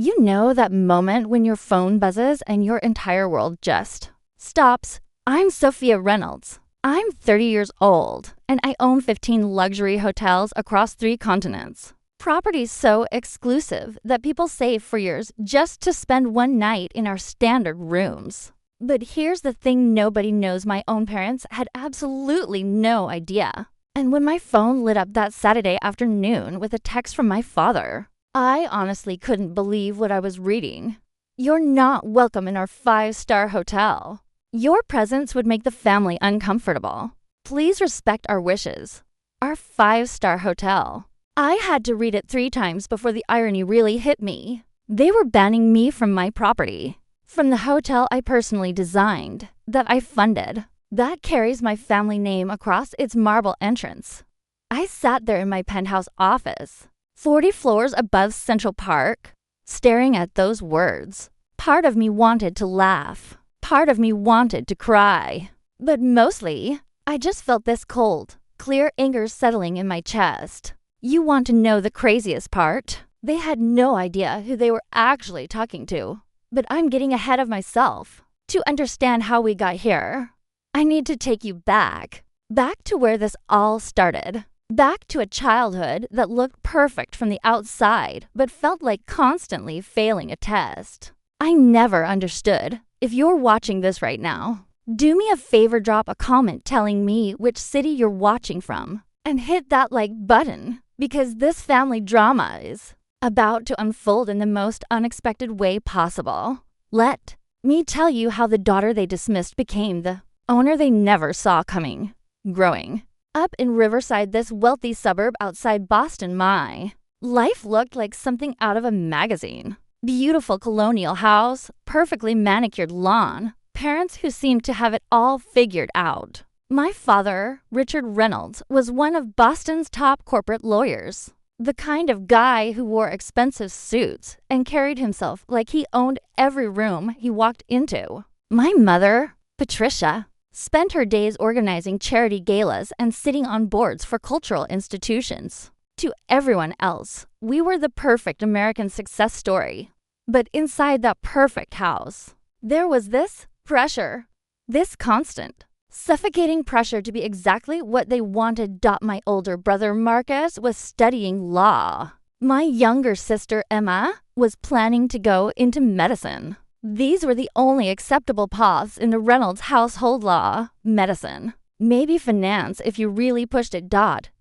You know that moment when your phone buzzes and your entire world just stops. I'm Sophia Reynolds. I'm 30 years old, and I own 15 luxury hotels across 3 continents. Properties so exclusive that people save for years just to spend one night in our standard rooms. But here's the thing nobody knows: my own parents had absolutely no idea. And when my phone lit up that Saturday afternoon with a text from my father, I honestly couldn't believe what I was reading. "You're not welcome in our 5-star hotel. Your presence would make the family uncomfortable. Please respect our wishes." Our 5-star hotel. I had to read it 3 times before the irony really hit me. They were banning me from my property, from the hotel I personally designed, that I funded, that carries my family name across its marble entrance. I sat there in my penthouse office, 40 floors above Central Park, staring at those words. Part of me wanted to laugh. Part of me wanted to cry. But mostly, I just felt this cold, clear anger settling in my chest. You want to know the craziest part? They had no idea who they were actually talking to. But I'm getting ahead of myself. To understand how we got here, I need to take you back to where this all started. Back to a childhood that looked perfect from the outside, but felt like constantly failing a test. I never understood. If you're watching this right now, do me a favor, drop a comment telling me which city you're watching from, and hit that like button, because this family drama is about to unfold in the most unexpected way possible. Let me tell you how the daughter they dismissed became the owner they never saw coming. Growing up in Riverside, this wealthy suburb outside Boston, my life looked like something out of a magazine. Beautiful colonial house, perfectly manicured lawn, parents who seemed to have it all figured out. My father, Richard Reynolds, was one of Boston's top corporate lawyers. The kind of guy who wore expensive suits and carried himself like he owned every room he walked into. My mother, Patricia, spent her days organizing charity galas and sitting on boards for cultural institutions. To everyone else, we were the perfect American success story. But inside that perfect house, there was this pressure, this constant, suffocating pressure to be exactly what they wanted. My older brother Marcus was studying law. My younger sister Emma was planning to go into medicine. These were the only acceptable paths in the Reynolds household: law, medicine, maybe finance if you really pushed it.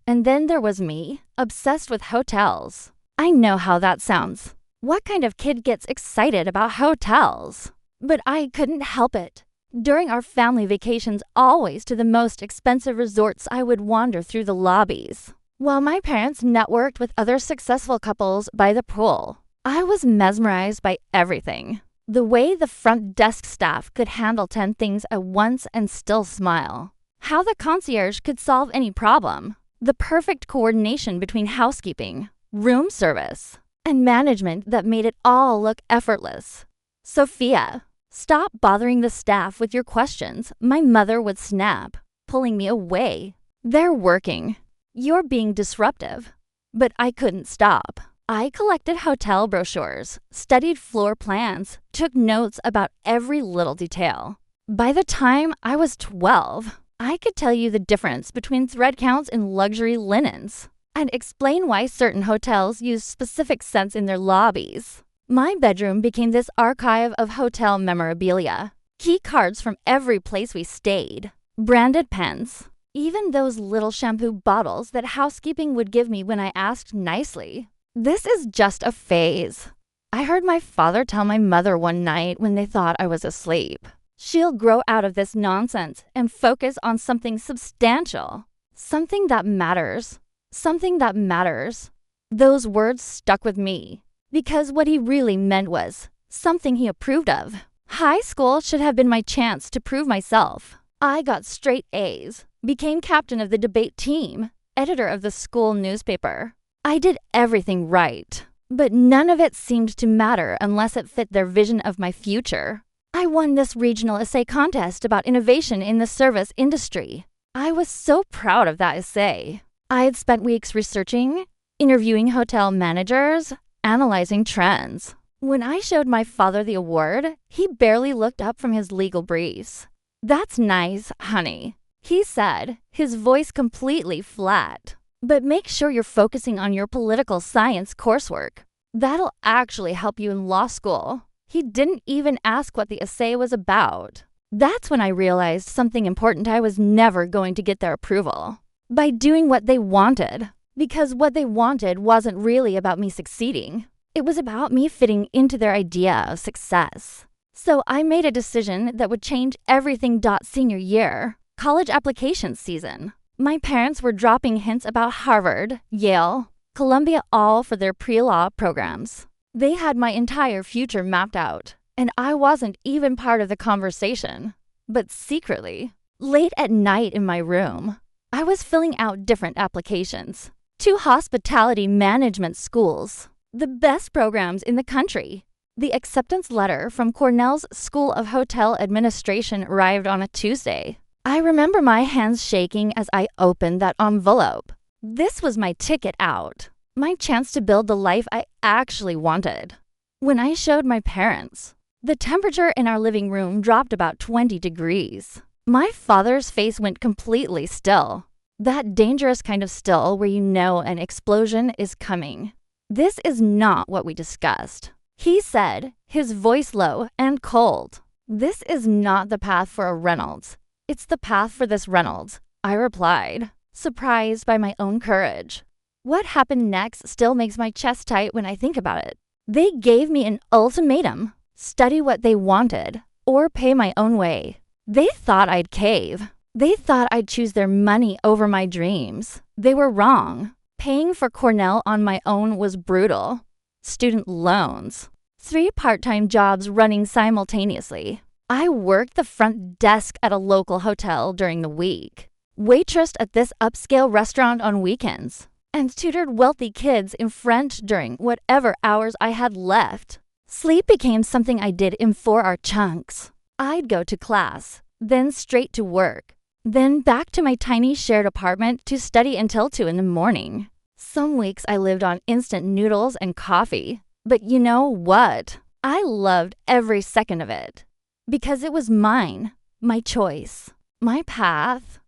And then there was me, obsessed with hotels. I know how that sounds. What kind of kid gets excited about hotels? But I couldn't help it. During our family vacations, always to the most expensive resorts, I would wander through the lobbies, while my parents networked with other successful couples by the pool. I was mesmerized by everything. The way the front desk staff could handle 10 things at once and still smile. How the concierge could solve any problem. The perfect coordination between housekeeping, room service, and management that made it all look effortless. "Sophia, stop bothering the staff with your questions," my mother would snap, pulling me away. "They're working. You're being disruptive." But I couldn't stop. I collected hotel brochures, studied floor plans, took notes about every little detail. By the time I was 12, I could tell you the difference between thread counts in luxury linens and explain why certain hotels use specific scents in their lobbies. My bedroom became this archive of hotel memorabilia. Key cards from every place we stayed, branded pens, even those little shampoo bottles that housekeeping would give me when I asked nicely. This is just a phase. I heard my father tell my mother one night when they thought I was asleep, "She'll grow out of this nonsense and focus on something substantial, something that matters, something that matters." Those words stuck with me because what he really meant was something he approved of. High school should have been my chance to prove myself. I got straight A's, became captain of the debate team, editor of the school newspaper. I did everything right, but none of it seemed to matter unless it fit their vision of my future. I won this regional essay contest about innovation in the service industry. I was so proud of that essay. I had spent weeks researching, interviewing hotel managers, analyzing trends. When I showed my father the award, he barely looked up from his legal briefs. "That's nice, honey," he said, his voice completely flat. "But make sure you're focusing on your political science coursework. That'll actually help you in law school." He didn't even ask what the essay was about. That's when I realized something important: I was never going to get their approval by doing what they wanted, because what they wanted wasn't really about me succeeding. It was about me fitting into their idea of success. So I made a decision that would change everything. Senior year, college application season. My parents were dropping hints about Harvard, Yale, Columbia, all for their pre-law programs. They had my entire future mapped out, and I wasn't even part of the conversation. But secretly, late at night in my room, I was filling out different applications. 2 hospitality management schools, the best programs in the country. The acceptance letter from Cornell's School of Hotel Administration arrived on a Tuesday. I remember my hands shaking as I opened that envelope. This was my ticket out, my chance to build the life I actually wanted. When I showed my parents, the temperature in our living room dropped about 20 degrees. My father's face went completely still. That dangerous kind of still where you know an explosion is coming. "This is not what we discussed," he said, his voice low and cold. "This is not the path for a Reynolds. It's the path for this Reynolds," I replied, surprised by my own courage. What happened next still makes my chest tight when I think about it. They gave me an ultimatum: study what they wanted or pay my own way. They thought I'd cave. They thought I'd choose their money over my dreams. They were wrong. Paying for Cornell on my own was brutal. Student loans. 3 part-time jobs running simultaneously. I worked the front desk at a local hotel during the week, waitressed at this upscale restaurant on weekends, and tutored wealthy kids in French during whatever hours I had left. Sleep became something I did in 4-hour chunks. I'd go to class, then straight to work, then back to my tiny shared apartment to study until 2 in the morning. Some weeks I lived on instant noodles and coffee. But you know what? I loved every second of it. Because it was mine, my choice, my path.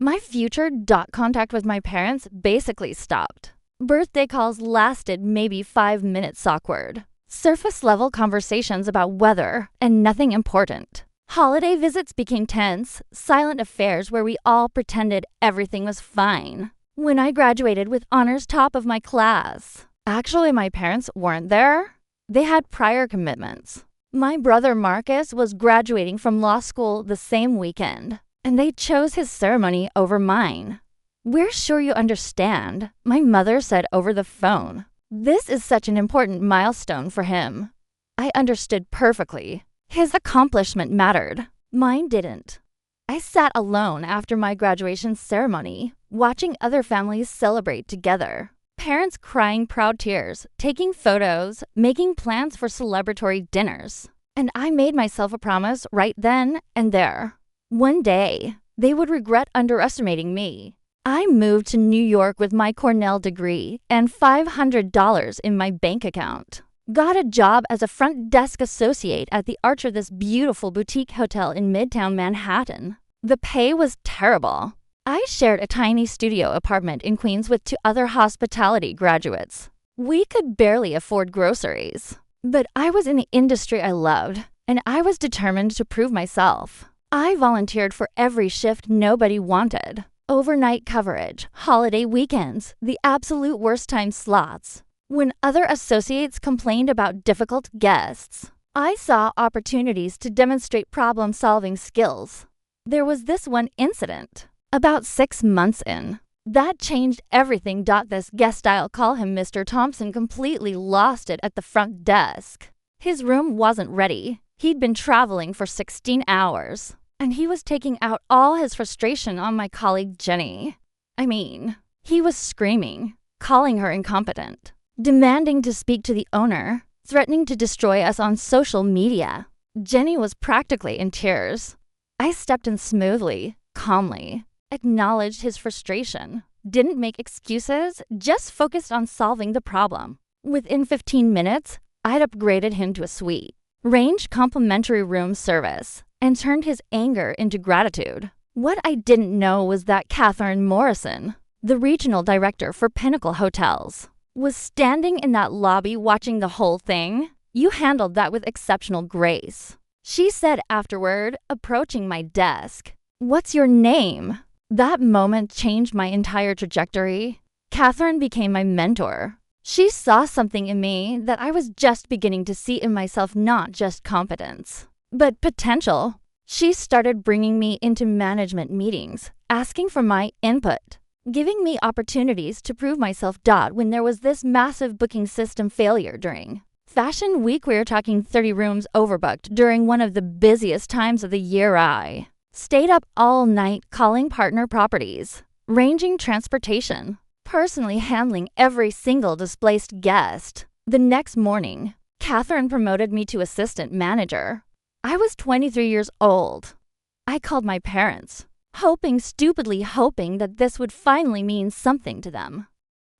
My future. Contact with my parents basically stopped. Birthday calls lasted maybe 5 minutes awkward. Surface-level conversations about weather and nothing important. Holiday visits became tense, silent affairs where we all pretended everything was fine. When I graduated with honors top of my class, actually my parents weren't there. They had prior commitments. My brother Marcus was graduating from law school the same weekend, and they chose his ceremony over mine. "We're sure you understand," my mother said over the phone. This is such an important milestone for him. I understood perfectly. His accomplishment mattered. Mine didn't. I sat alone after my graduation ceremony, watching other families celebrate together. Parents crying proud tears, taking photos, making plans for celebratory dinners. And I made myself a promise right then and there. One day, they would regret underestimating me. I moved to New York with my Cornell degree and $500 in my bank account. Got a job as a front desk associate at the Archer, this beautiful boutique hotel in Midtown Manhattan. The pay was terrible. I shared a tiny studio apartment in Queens with 2 other hospitality graduates. We could barely afford groceries. But I was in the industry I loved, and I was determined to prove myself. I volunteered for every shift nobody wanted. Overnight coverage, holiday weekends, the absolute worst time slots. When other associates complained about difficult guests, I saw opportunities to demonstrate problem-solving skills. There was this one incident, about 6 months in, that changed everything. This guest, I'll call him Mr. Thompson, completely lost it at the front desk. His room wasn't ready. He'd been traveling for 16 hours, and he was taking out all his frustration on my colleague Jenny. He was screaming, calling her incompetent, demanding to speak to the owner, threatening to destroy us on social media. Jenny was practically in tears. I stepped in smoothly, calmly, acknowledged his frustration, didn't make excuses, just focused on solving the problem. Within 15 minutes, I'd upgraded him to a suite, arranged complimentary room service, and turned his anger into gratitude. What I didn't know was that Catherine Morrison, the regional director for Pinnacle Hotels, was standing in that lobby watching the whole thing. You handled that with exceptional grace, she said afterward, approaching my desk. What's your name? That moment changed my entire trajectory. Catherine became my mentor. She saw something in me that I was just beginning to see in myself, not just competence, but potential. She started bringing me into management meetings, asking for my input, giving me opportunities to prove myself. When there was this massive booking system failure during Fashion Week, we were talking 30 rooms overbooked during one of the busiest times of the year. I stayed up all night calling partner properties, arranging transportation, personally handling every single displaced guest. The next morning, Catherine promoted me to assistant manager. I was 23 years old. I called my parents, stupidly hoping that this would finally mean something to them.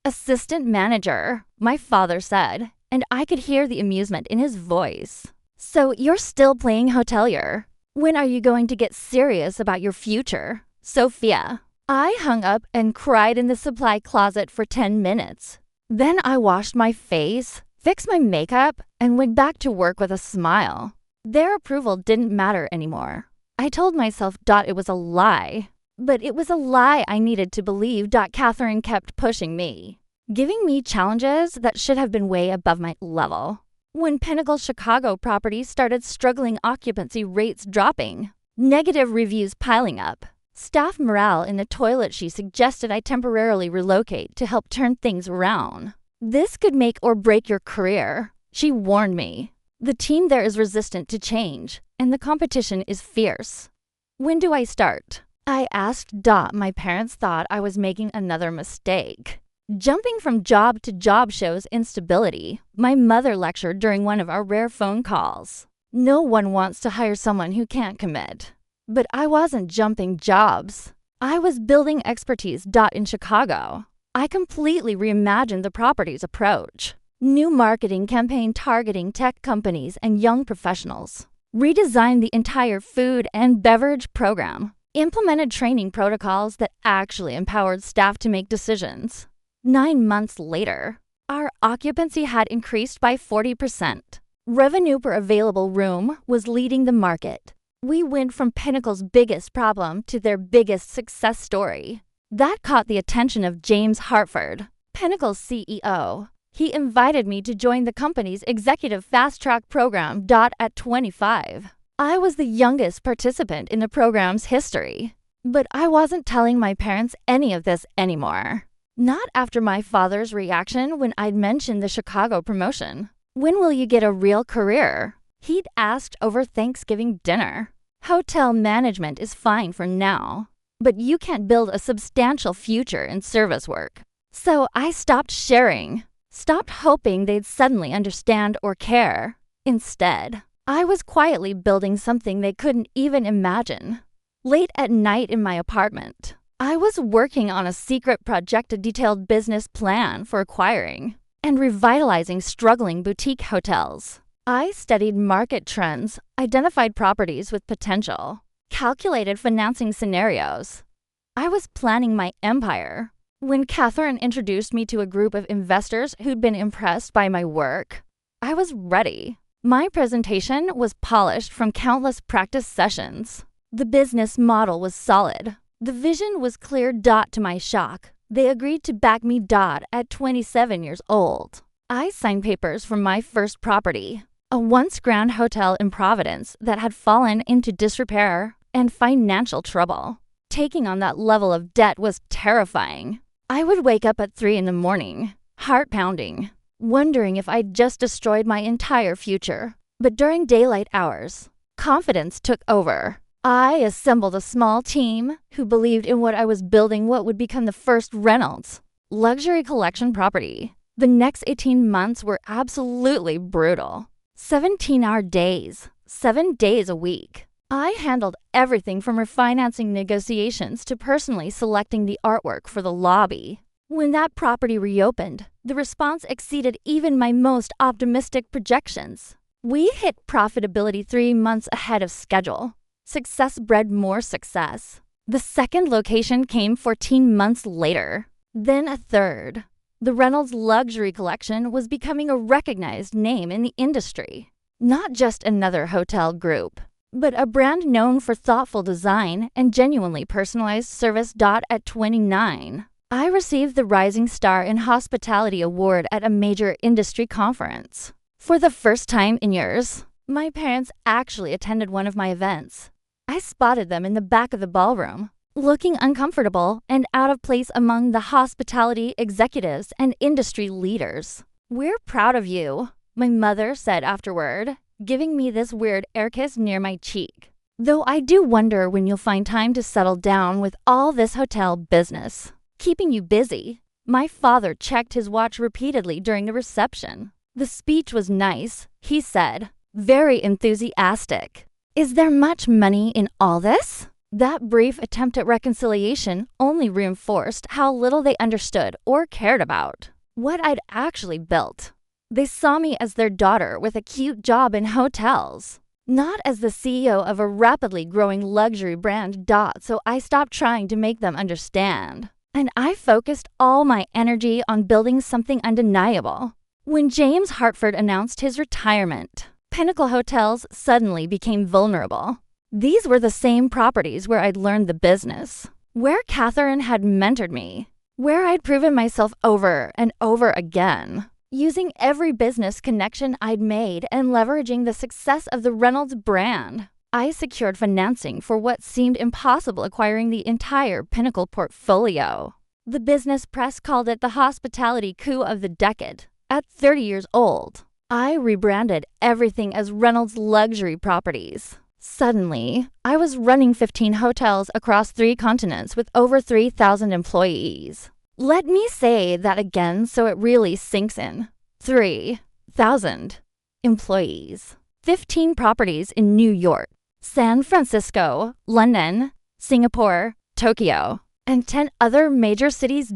Assistant manager, my father said, and I could hear the amusement in his voice. So you're still playing hotelier? When are you going to get serious about your future, Sophia? I hung up and cried in the supply closet for 10 minutes. Then I washed my face, fixed my makeup, and went back to work with a smile. Their approval didn't matter anymore. I told myself it was a lie. But it was a lie I needed to believe. Catherine kept pushing me, giving me challenges that should have been way above my level. When Pinnacle Chicago properties started struggling, occupancy rates dropping, negative reviews piling up, staff morale in the toilet, she suggested I temporarily relocate to help turn things around. This could make or break your career, she warned me. The team there is resistant to change, and the competition is fierce. When do I start? I asked. My parents thought I was making another mistake. Jumping from job to job shows instability, my mother lectured during one of our rare phone calls. No one wants to hire someone who can't commit. But I wasn't jumping jobs. I was building expertise. In Chicago, I completely reimagined the property's approach. New marketing campaign targeting tech companies and young professionals. Redesigned the entire food and beverage program. Implemented training protocols that actually empowered staff to make decisions. 9 months later, our occupancy had increased by 40%. Revenue per available room was leading the market. We went from Pinnacle's biggest problem to their biggest success story. That caught the attention of James Hartford, Pinnacle's CEO. He invited me to join the company's executive fast-track program. At 25, I was the youngest participant in the program's history. But I wasn't telling my parents any of this anymore. Not after my father's reaction when I'd mentioned the Chicago promotion. When will you get a real career? He'd asked over Thanksgiving dinner. Hotel management is fine for now, but you can't build a substantial future in service work. So I stopped sharing. Stopped hoping they'd suddenly understand or care. Instead, I was quietly building something they couldn't even imagine. Late at night in my apartment, I was working on a secret project, a detailed business plan for acquiring and revitalizing struggling boutique hotels. I studied market trends, identified properties with potential, calculated financing scenarios. I was planning my empire. When Catherine introduced me to a group of investors who'd been impressed by my work, I was ready. My presentation was polished from countless practice sessions. The business model was solid. The vision was clear. To my shock, they agreed to back me. At 27 years old, I signed papers for my first property, a once grand hotel in Providence that had fallen into disrepair and financial trouble. Taking on that level of debt was terrifying. I would wake up at 3 a.m, heart pounding, wondering if I'd just destroyed my entire future. But during daylight hours, confidence took over. I assembled a small team who believed in what I was building, what would become the first Reynolds luxury collection property. The next 18 months were absolutely brutal. 17-hour days, 7 days a week. I handled everything from refinancing negotiations to personally selecting the artwork for the lobby. When that property reopened, the response exceeded even my most optimistic projections. We hit profitability 3 months ahead of schedule. Success bred more success. The second location came 14 months later, then a third. The Reynolds luxury collection was becoming a recognized name in the industry. Not just another hotel group, but a brand known for thoughtful design and genuinely personalized service. At 29, I received the Rising Star in Hospitality Award at a major industry conference. For the first time in years, my parents actually attended one of my events. I spotted them in the back of the ballroom, looking uncomfortable and out of place among the hospitality executives and industry leaders. "We're proud of you," my mother said afterward, giving me this weird air kiss near my cheek. "Though I do wonder when you'll find time to settle down with all this hotel business keeping you busy." My father checked his watch repeatedly during the reception. "The speech was nice," he said, very enthusiastic. "Is there much money in all this?" That brief attempt at reconciliation only reinforced how little they understood or cared about what I'd actually built. They saw me as their daughter with a cute job in hotels, not as the CEO of a rapidly growing luxury brand. So I stopped trying to make them understand, and I focused all my energy on building something undeniable. When James Hartford announced his retirement, Pinnacle Hotels suddenly became vulnerable. These were the same properties where I'd learned the business, where Catherine had mentored me, where I'd proven myself over and over again. Using every business connection I'd made and leveraging the success of the Reynolds brand, I secured financing for what seemed impossible, acquiring the entire Pinnacle portfolio. The business press called it the hospitality coup of the decade. At 30 years old, I rebranded everything as Reynolds Luxury Properties. Suddenly, I was running 15 hotels across 3 continents with over 3,000 employees. Let me say that again so it really sinks in. 3,000 employees. 15 properties in New York, San Francisco, London, Singapore, Tokyo, and 10 other major cities.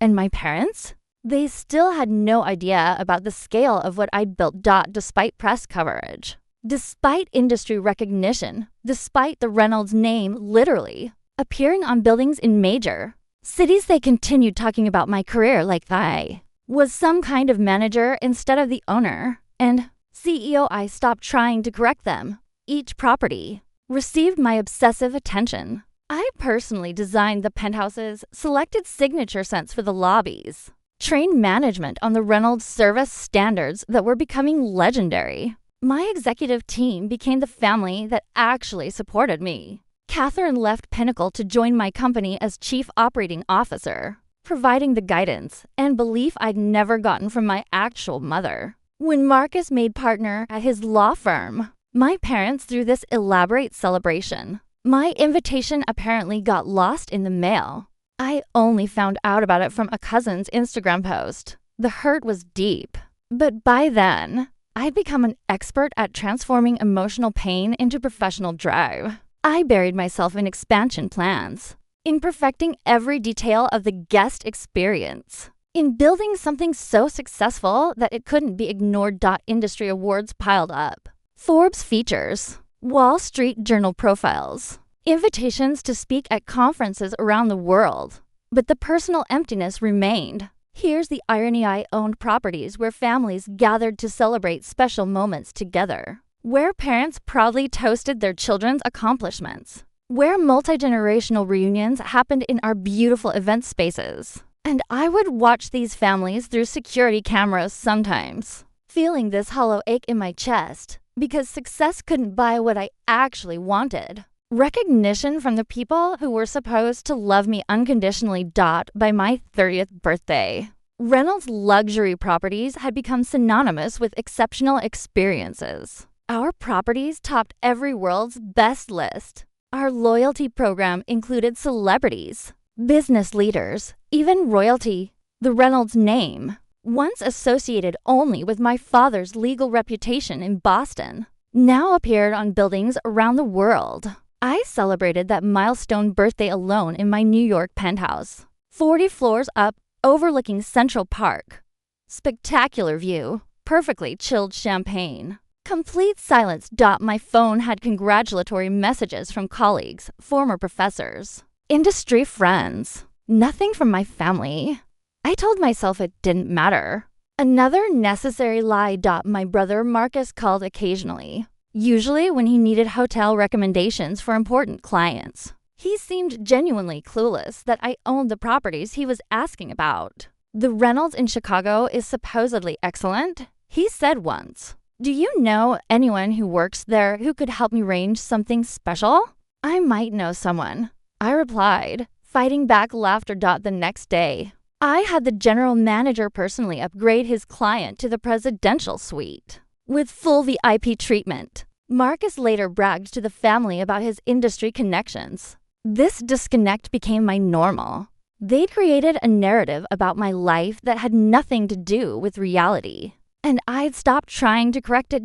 And my parents? They still had no idea about the scale of what I'd built. Despite press coverage, despite industry recognition, despite the Reynolds name literally appearing on buildings in major cities, they continued talking about my career like I was some kind of manager instead of the owner and CEO. I stopped trying to correct them. Each property received my obsessive attention. I personally designed the penthouses, selected signature scents for the lobbies, trained management on the Reynolds service standards that were becoming legendary. My executive team became the family that actually supported me. Catherine left Pinnacle to join my company as Chief Operating Officer, providing the guidance and belief I'd never gotten from my actual mother. When Marcus made partner at his law firm, my parents threw this elaborate celebration. My invitation apparently got lost in the mail. I only found out about it from a cousin's Instagram post. The hurt was deep. But by then, I'd become an expert at transforming emotional pain into professional drive. I buried myself in expansion plans, in perfecting every detail of the guest experience, in building something so successful that it couldn't be ignored. Industry awards piled up. Forbes features, Wall Street Journal profiles, invitations to speak at conferences around the world. But the personal emptiness remained. Here's the irony: I owned properties where families gathered to celebrate special moments together, where parents proudly toasted their children's accomplishments, where multi-generational reunions happened in our beautiful event spaces. And I would watch these families through security cameras sometimes, feeling this hollow ache in my chest because success couldn't buy what I actually wanted. Recognition from the people who were supposed to love me unconditionally. By my 30th birthday, Reynolds Luxury Properties had become synonymous with exceptional experiences. Our properties topped every world's best list. Our loyalty program included celebrities, business leaders, even royalty. The Reynolds name, once associated only with my father's legal reputation in Boston, now appeared on buildings around the world. I celebrated that milestone birthday alone in my New York penthouse, 40 floors up overlooking Central Park. Spectacular view, perfectly chilled champagne. Complete silence. My phone had congratulatory messages from colleagues, former professors, industry friends. Nothing from my family. I told myself it didn't matter. Another necessary lie. My brother Marcus called occasionally, usually when he needed hotel recommendations for important clients. He seemed genuinely clueless that I owned the properties he was asking about. The Reynolds in Chicago is supposedly excellent, he said once. Do you know anyone who works there who could help me arrange something special? I might know someone, I replied, fighting back laughter. The next day, I had the general manager personally upgrade his client to the presidential suite with full VIP treatment. Marcus later bragged to the family about his industry connections. This disconnect became my normal. They'd created a narrative about my life that had nothing to do with reality, and I'd stopped trying to correct it.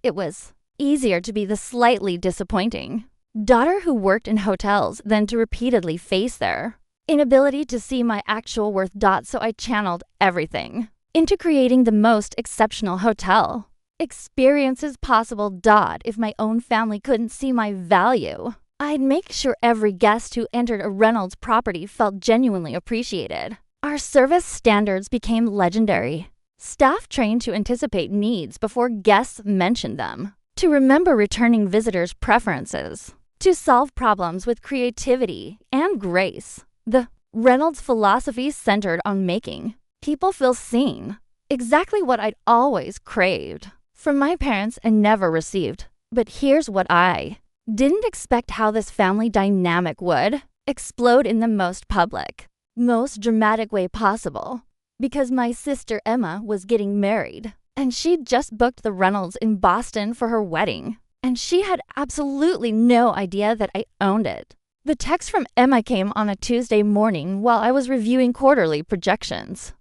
It was easier to be the slightly disappointing daughter who worked in hotels than to repeatedly face their inability to see my actual worth. So I channeled everything into creating the most exceptional hotel experiences possible. If my own family couldn't see my value, I'd make sure every guest who entered a Reynolds property felt genuinely appreciated. Our service standards became legendary. Staff trained to anticipate needs before guests mentioned them, to remember returning visitors' preferences, to solve problems with creativity and grace. The Reynolds philosophy centered on making people feel seen, exactly what I'd always craved from my parents and never received. But here's what I didn't expect: how this family dynamic would explode in the most public, most dramatic way possible. Because my sister Emma was getting married, and she'd just booked the Reynolds in Boston for her wedding, and she had absolutely no idea that I owned it. The text from Emma came on a Tuesday morning while I was reviewing quarterly projections.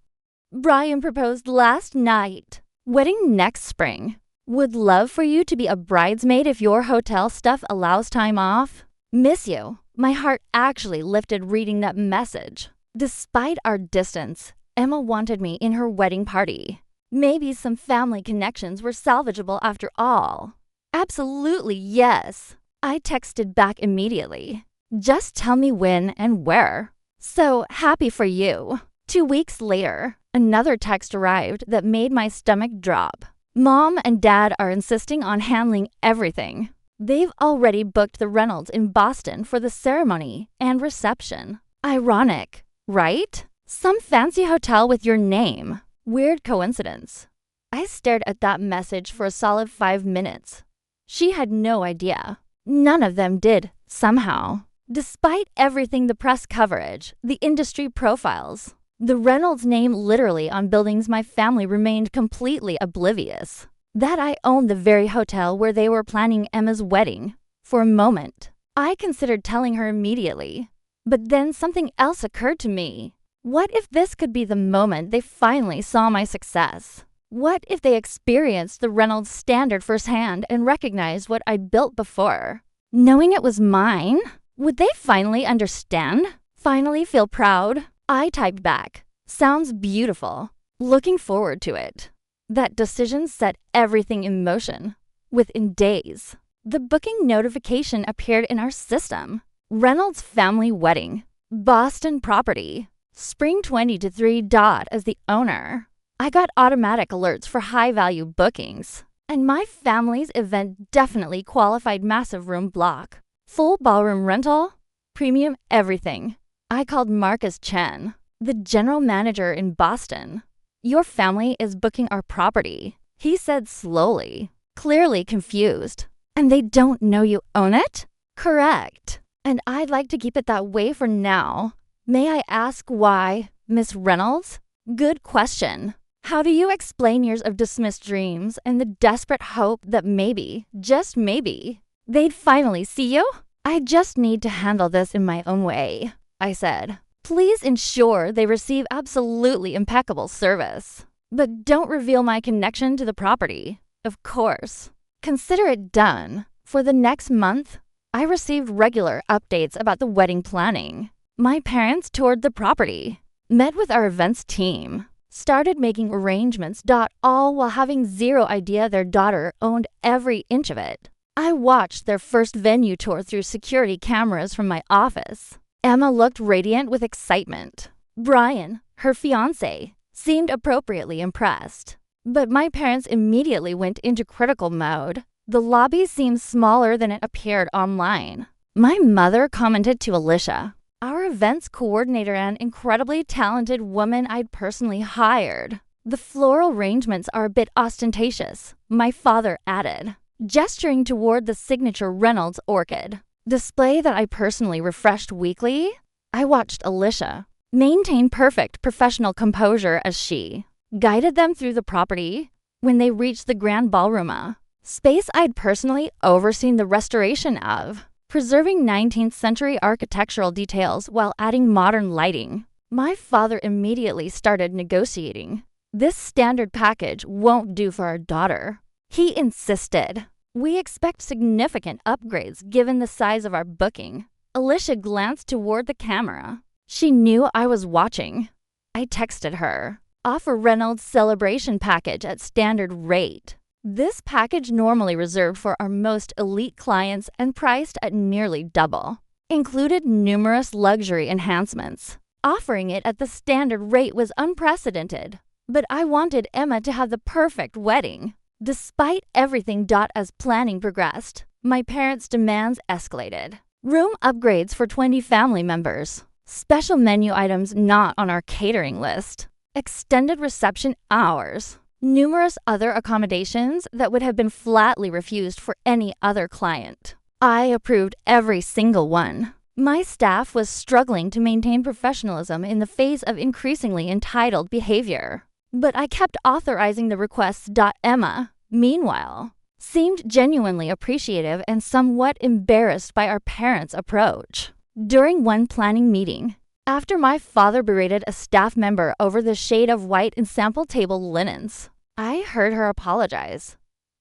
Brian proposed last night. Wedding next spring. Would love for you to be a bridesmaid if your hotel stuff allows time off. Miss you. My heart actually lifted reading that message. Despite our distance, Emma wanted me in her wedding party. Maybe some family connections were salvageable after all. Absolutely yes. I texted back immediately. Just tell me when and where. So happy for you. 2 weeks later, another text arrived that made my stomach drop. Mom and Dad are insisting on handling everything. They've already booked the Reynolds in Boston for the ceremony and reception. Ironic, right? Some fancy hotel with your name. Weird coincidence. I stared at that message for a solid 5 minutes. She had no idea. None of them did, somehow. Despite everything, the press coverage, the industry profiles, the Reynolds name literally on buildings, my family remained completely oblivious that I owned the very hotel where they were planning Emma's wedding. For a moment, I considered telling her immediately. But then something else occurred to me. What if this could be the moment they finally saw my success? What if they experienced the Reynolds standard firsthand and recognized what I'd built before? Knowing it was mine? Would they finally understand? Finally feel proud? I typed back, sounds beautiful. Looking forward to it. That decision set everything in motion. Within days, the booking notification appeared in our system. Reynolds family wedding, Boston property, spring 2023. As the owner, I got automatic alerts for high-value bookings. And my family's event definitely qualified. Massive room block, full ballroom rental, premium everything. I called Marcus Chen, the general manager in Boston. Your family is booking our property, he said slowly, clearly confused. And they don't know you own it? Correct. And I'd like to keep it that way for now. May I ask why, Miss Reynolds? Good question. How do you explain years of dismissed dreams and the desperate hope that maybe, just maybe, they'd finally see you? I just need to handle this in my own way, I said. Please ensure they receive absolutely impeccable service. But don't reveal my connection to the property, of course. Consider it done. For the next month, I received regular updates about the wedding planning. My parents toured the property. met with our events team, started making arrangements. All while having zero idea their daughter owned every inch of it. I watched their first venue tour through security cameras from my office. Emma looked radiant with excitement. Brian, her fiancé, seemed appropriately impressed. But my parents immediately went into critical mode. The lobby seemed smaller than it appeared online. My mother commented to Alicia, our events coordinator, an incredibly talented woman I'd personally hired. The floral arrangements are a bit ostentatious, my father added, gesturing toward the signature Reynolds orchid display that I personally refreshed weekly. I watched Alicia maintain perfect professional composure as she guided them through the property. When they reached the grand ballroom, space I'd personally overseen the restoration of, preserving 19th century architectural details while adding modern lighting, my father immediately started negotiating. This standard package won't do for our daughter, he insisted. We expect significant upgrades given the size of our booking. Alicia glanced toward the camera. She knew I was watching. I texted her, offer Reynolds celebration package at standard rate. This package normally reserved for our most elite clients and priced at nearly double. Included numerous luxury enhancements. Offering it at the standard rate was unprecedented. But I wanted Emma to have the perfect wedding. Despite everything. As planning progressed, my parents' demands escalated. Room upgrades for 20 family members. Special menu items not on our catering list. Extended reception hours. Numerous other accommodations that would have been flatly refused for any other client. I approved every single one. My staff was struggling to maintain professionalism in the face of increasingly entitled behavior. But I kept authorizing the requests. Emma, meanwhile, seemed genuinely appreciative and somewhat embarrassed by our parents' approach. During one planning meeting, after my father berated a staff member over the shade of white in sample table linens, I heard her apologize.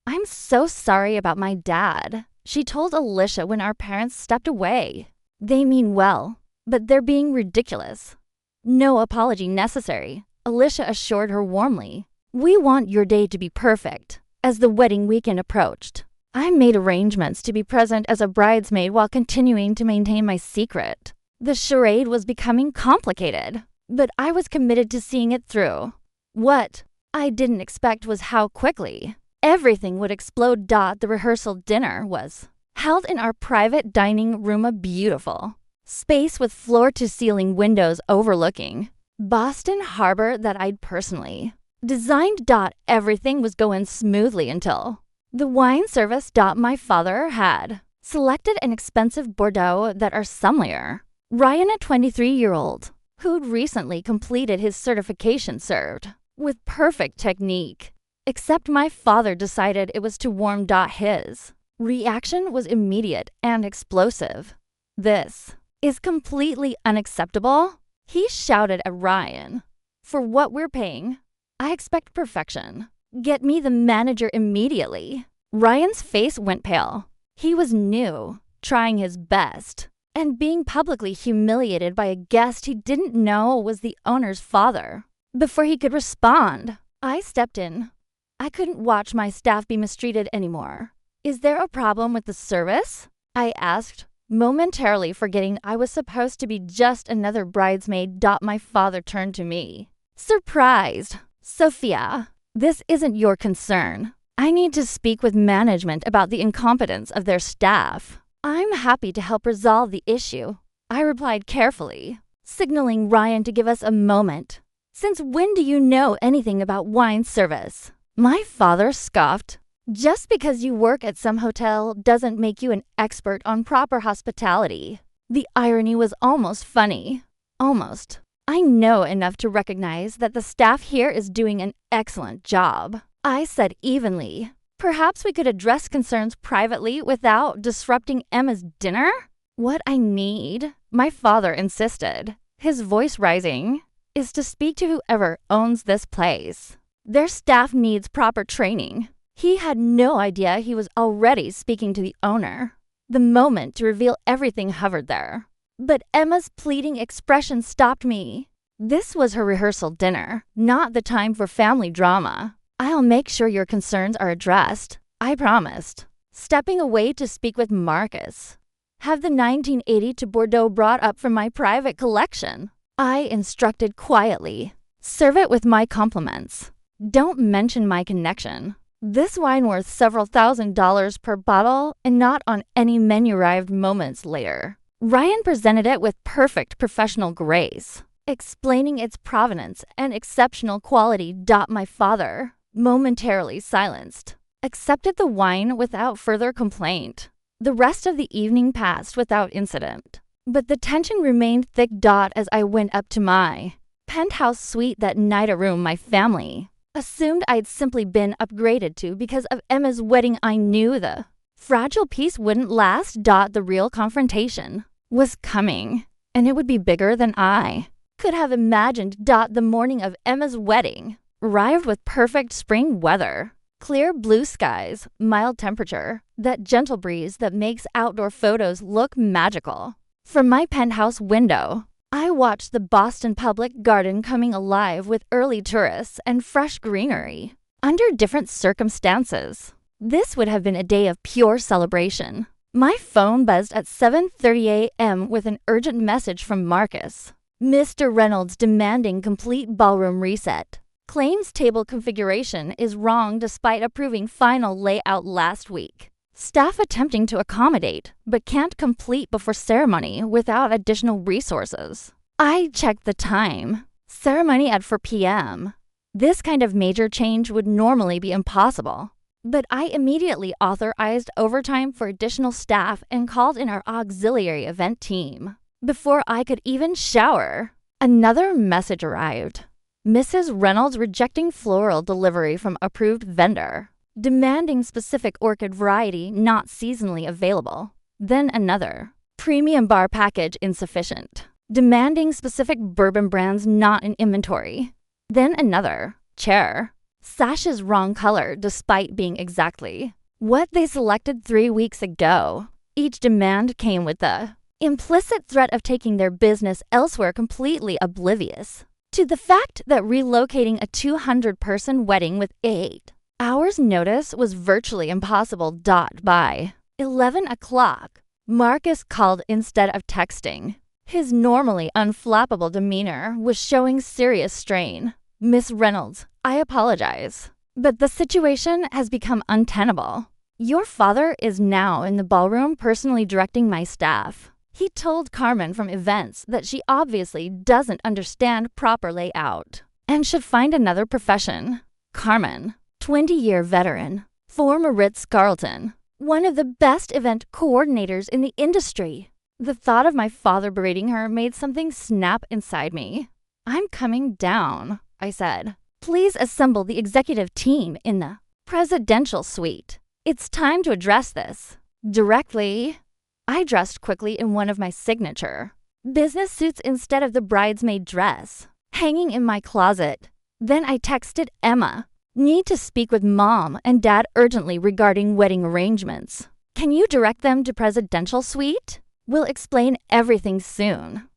I'm so sorry about my dad, she told Alicia when our parents stepped away. They mean well, but they're being ridiculous. No apology necessary, Alicia assured her warmly. We want your day to be perfect. As the wedding weekend approached, I made arrangements to be present as a bridesmaid while continuing to maintain my secret. The charade was becoming complicated, but I was committed to seeing it through. What I didn't expect was how quickly everything would explode. The rehearsal dinner was held in our private dining room, a beautiful space with floor-to-ceiling windows overlooking Boston Harbor that I'd personally designed. Everything was going smoothly until the wine service. My father had selected an expensive Bordeaux that are sommelier, Ryan, a 23-year-old, who'd recently completed his certification, served with perfect technique. Except my father decided it was too warm. His reaction was immediate and explosive. This is completely unacceptable, he shouted at Ryan. For what we're paying, I expect perfection. Get me the manager immediately. Ryan's face went pale. He was new, trying his best, and being publicly humiliated by a guest he didn't know was the owner's father. Before he could respond, I stepped in. I couldn't watch my staff be mistreated anymore. Is there a problem with the service? I asked, momentarily forgetting I was supposed to be just another bridesmaid. My father turned to me, surprised. Sophia, this isn't your concern. I need to speak with management about the incompetence of their staff. I'm happy to help resolve the issue, I replied carefully, signaling Ryan to give us a moment. Since when do you know anything about wine service? My father scoffed. Just because you work at some hotel doesn't make you an expert on proper hospitality. The irony was almost funny. Almost. I know enough to recognize that the staff here is doing an excellent job, I said evenly. Perhaps we could address concerns privately without disrupting Emma's dinner? What I need, my father insisted, his voice rising, is to speak to whoever owns this place. Their staff needs proper training. He had no idea he was already speaking to the owner. The moment to reveal everything hovered there. But Emma's pleading expression stopped me. This was her rehearsal dinner, not the time for family drama. I'll make sure your concerns are addressed, I promised. Stepping away to speak with Marcus. Have the 1980 to Bordeaux brought up from my private collection, I instructed quietly. Serve it with my compliments. Don't mention my connection. This wine worth several $1,000s per bottle and not on any menu arrived moments later. Ryan presented it with perfect professional grace, explaining its provenance and exceptional quality. My father, momentarily silenced, accepted the wine without further complaint. The rest of the evening passed without incident, but the tension remained thick. As I went up to my penthouse suite that night, a room my family assumed I'd simply been upgraded to because of Emma's wedding. I knew the fragile peace wouldn't last. The real confrontation was coming, and it would be bigger than I could have imagined. The morning of Emma's wedding arrived with perfect spring weather. Clear blue skies, mild temperature, that gentle breeze that makes outdoor photos look magical. From my penthouse window, I watched the Boston Public Garden coming alive with early tourists and fresh greenery. Under different circumstances, this would have been a day of pure celebration. My phone buzzed at 7:30 a.m. with an urgent message from Marcus. Mr. Reynolds demanding complete ballroom reset. Claims table configuration is wrong despite approving final layout last week. Staff attempting to accommodate, but can't complete before ceremony without additional resources. I checked the time. Ceremony at 4 p.m. This kind of major change would normally be impossible, but I immediately authorized overtime for additional staff and called in our auxiliary event team. Before I could even shower, another message arrived. Mrs. Reynolds rejecting floral delivery from approved vendor, demanding specific orchid variety not seasonally available. Then another, premium bar package insufficient, demanding specific bourbon brands not in inventory. Then another, chair, sashes wrong color despite being exactly what they selected 3 weeks ago. Each demand came with the implicit threat of taking their business elsewhere, completely oblivious to the fact that relocating a 200-person wedding with 8 hours notice was virtually impossible. By 11 o'clock, Marcus called instead of texting. His normally unflappable demeanor was showing serious strain. Miss Reynolds, I apologize, but the situation has become untenable. Your father is now in the ballroom personally directing my staff. He told Carmen from events that she obviously doesn't understand proper layout and should find another profession. Carmen, 20-year veteran, former Ritz-Carlton, one of the best event coordinators in the industry. The thought of my father berating her made something snap inside me. I'm coming down, I said. Please assemble the executive team in the presidential suite. It's time to address this directly. I dressed quickly in one of my signature business suits instead of the bridesmaid dress hanging in my closet. Then I texted Emma. Need to speak with Mom and Dad urgently regarding wedding arrangements. Can you direct them to presidential suite? We'll explain everything soon.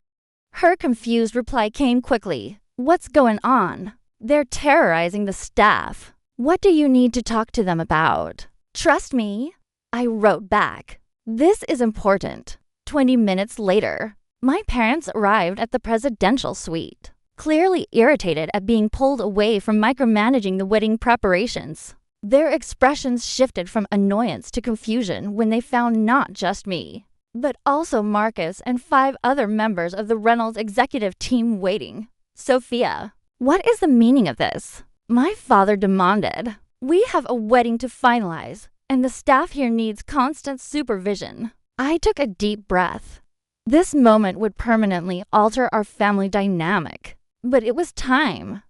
Her confused reply came quickly. What's going on? They're terrorizing the staff. What do you need to talk to them about? Trust me, I wrote back. This is important. 20 minutes later, my parents arrived at the presidential suite, clearly irritated at being pulled away from micromanaging the wedding preparations. Their expressions shifted from annoyance to confusion when they found not just me, but also Marcus and 5 other members of the Reynolds executive team waiting. Sophia, what is the meaning of this? My father demanded. We have a wedding to finalize, and the staff here needs constant supervision. I took a deep breath. This moment would permanently alter our family dynamic, but it was time.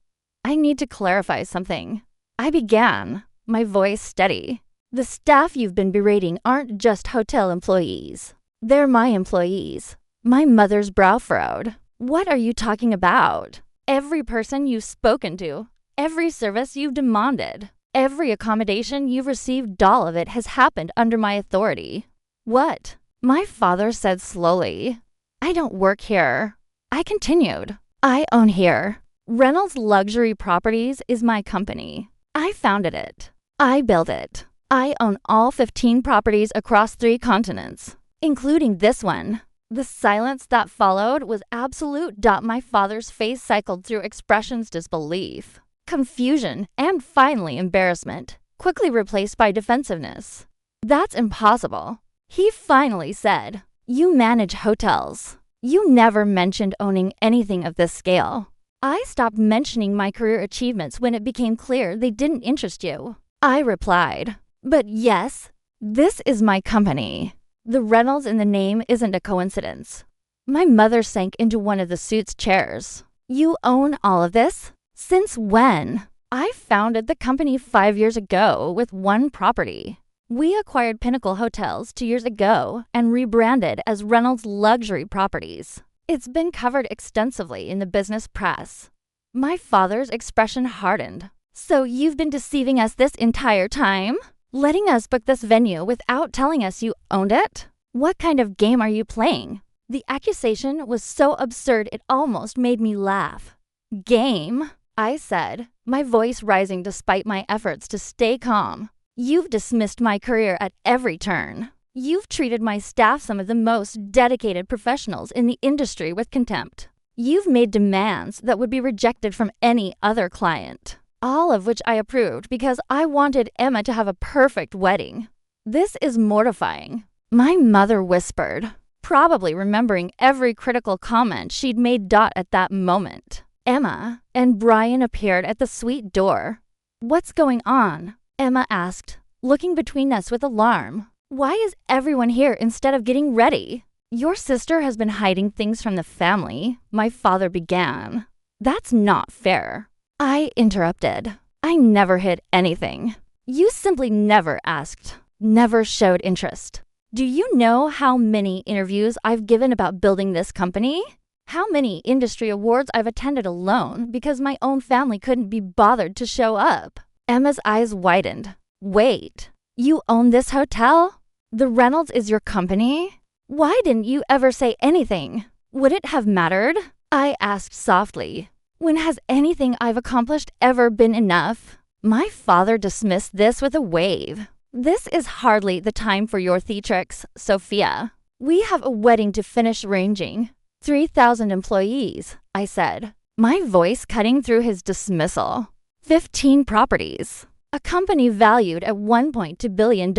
I need to clarify something. I began, my voice steady. The staff you've been berating aren't just hotel employees. They're my employees. My mother's brow furrowed. What are you talking about? Every person you've spoken to, every service you've demanded, every accommodation you've received, all of it has happened under my authority. What? My father said slowly. I don't work here. I continued. I own here. Reynolds Luxury Properties is my company. I founded it. I built it. I own all 15 properties across 3 continents, including this one. The silence that followed was absolute. My father's face cycled through expressions disbelief, confusion, and finally embarrassment, quickly replaced by defensiveness. That's impossible. He finally said, "You manage hotels. You never mentioned owning anything of this scale." I stopped mentioning my career achievements when it became clear they didn't interest you. I replied, "But yes, this is my company. The Reynolds in the name isn't a coincidence." My mother sank into one of the suite's chairs. "You own all of this? Since when?" "I founded the company 5 years ago with one property. We acquired Pinnacle Hotels 2 years ago and rebranded as Reynolds Luxury Properties. It's been covered extensively in the business press." My father's expression hardened. "So you've been deceiving us this entire time? Letting us book this venue without telling us you owned it? What kind of game are you playing?" The accusation was so absurd it almost made me laugh. "Game?" I said, my voice rising despite my efforts to stay calm. "You've dismissed my career at every turn. You've treated my staff, some of the most dedicated professionals in the industry, with contempt. You've made demands that would be rejected from any other client, all of which I approved because I wanted Emma to have a perfect wedding. This is mortifying." My mother whispered, probably remembering every critical comment she'd made at that moment. Emma and Brian appeared at the suite door. "What's going on?" Emma asked, looking between us with alarm. "Why is everyone here instead of getting ready?" "Your sister has been hiding things from the family," my father began. "That's not fair." I interrupted. "I never hid anything. You simply never asked, never showed interest. Do you know how many interviews I've given about building this company? How many industry awards I've attended alone because my own family couldn't be bothered to show up?" Emma's eyes widened. "Wait, you own this hotel? The Reynolds is your company? Why didn't you ever say anything? Would it have mattered?" I asked softly. "When has anything I've accomplished ever been enough?" My father dismissed this with a wave. "This is hardly the time for your theatrics, Sophia. We have a wedding to finish arranging. 3,000 employees," I said, my voice cutting through his dismissal. 15 properties. A company valued at $1.2 billion.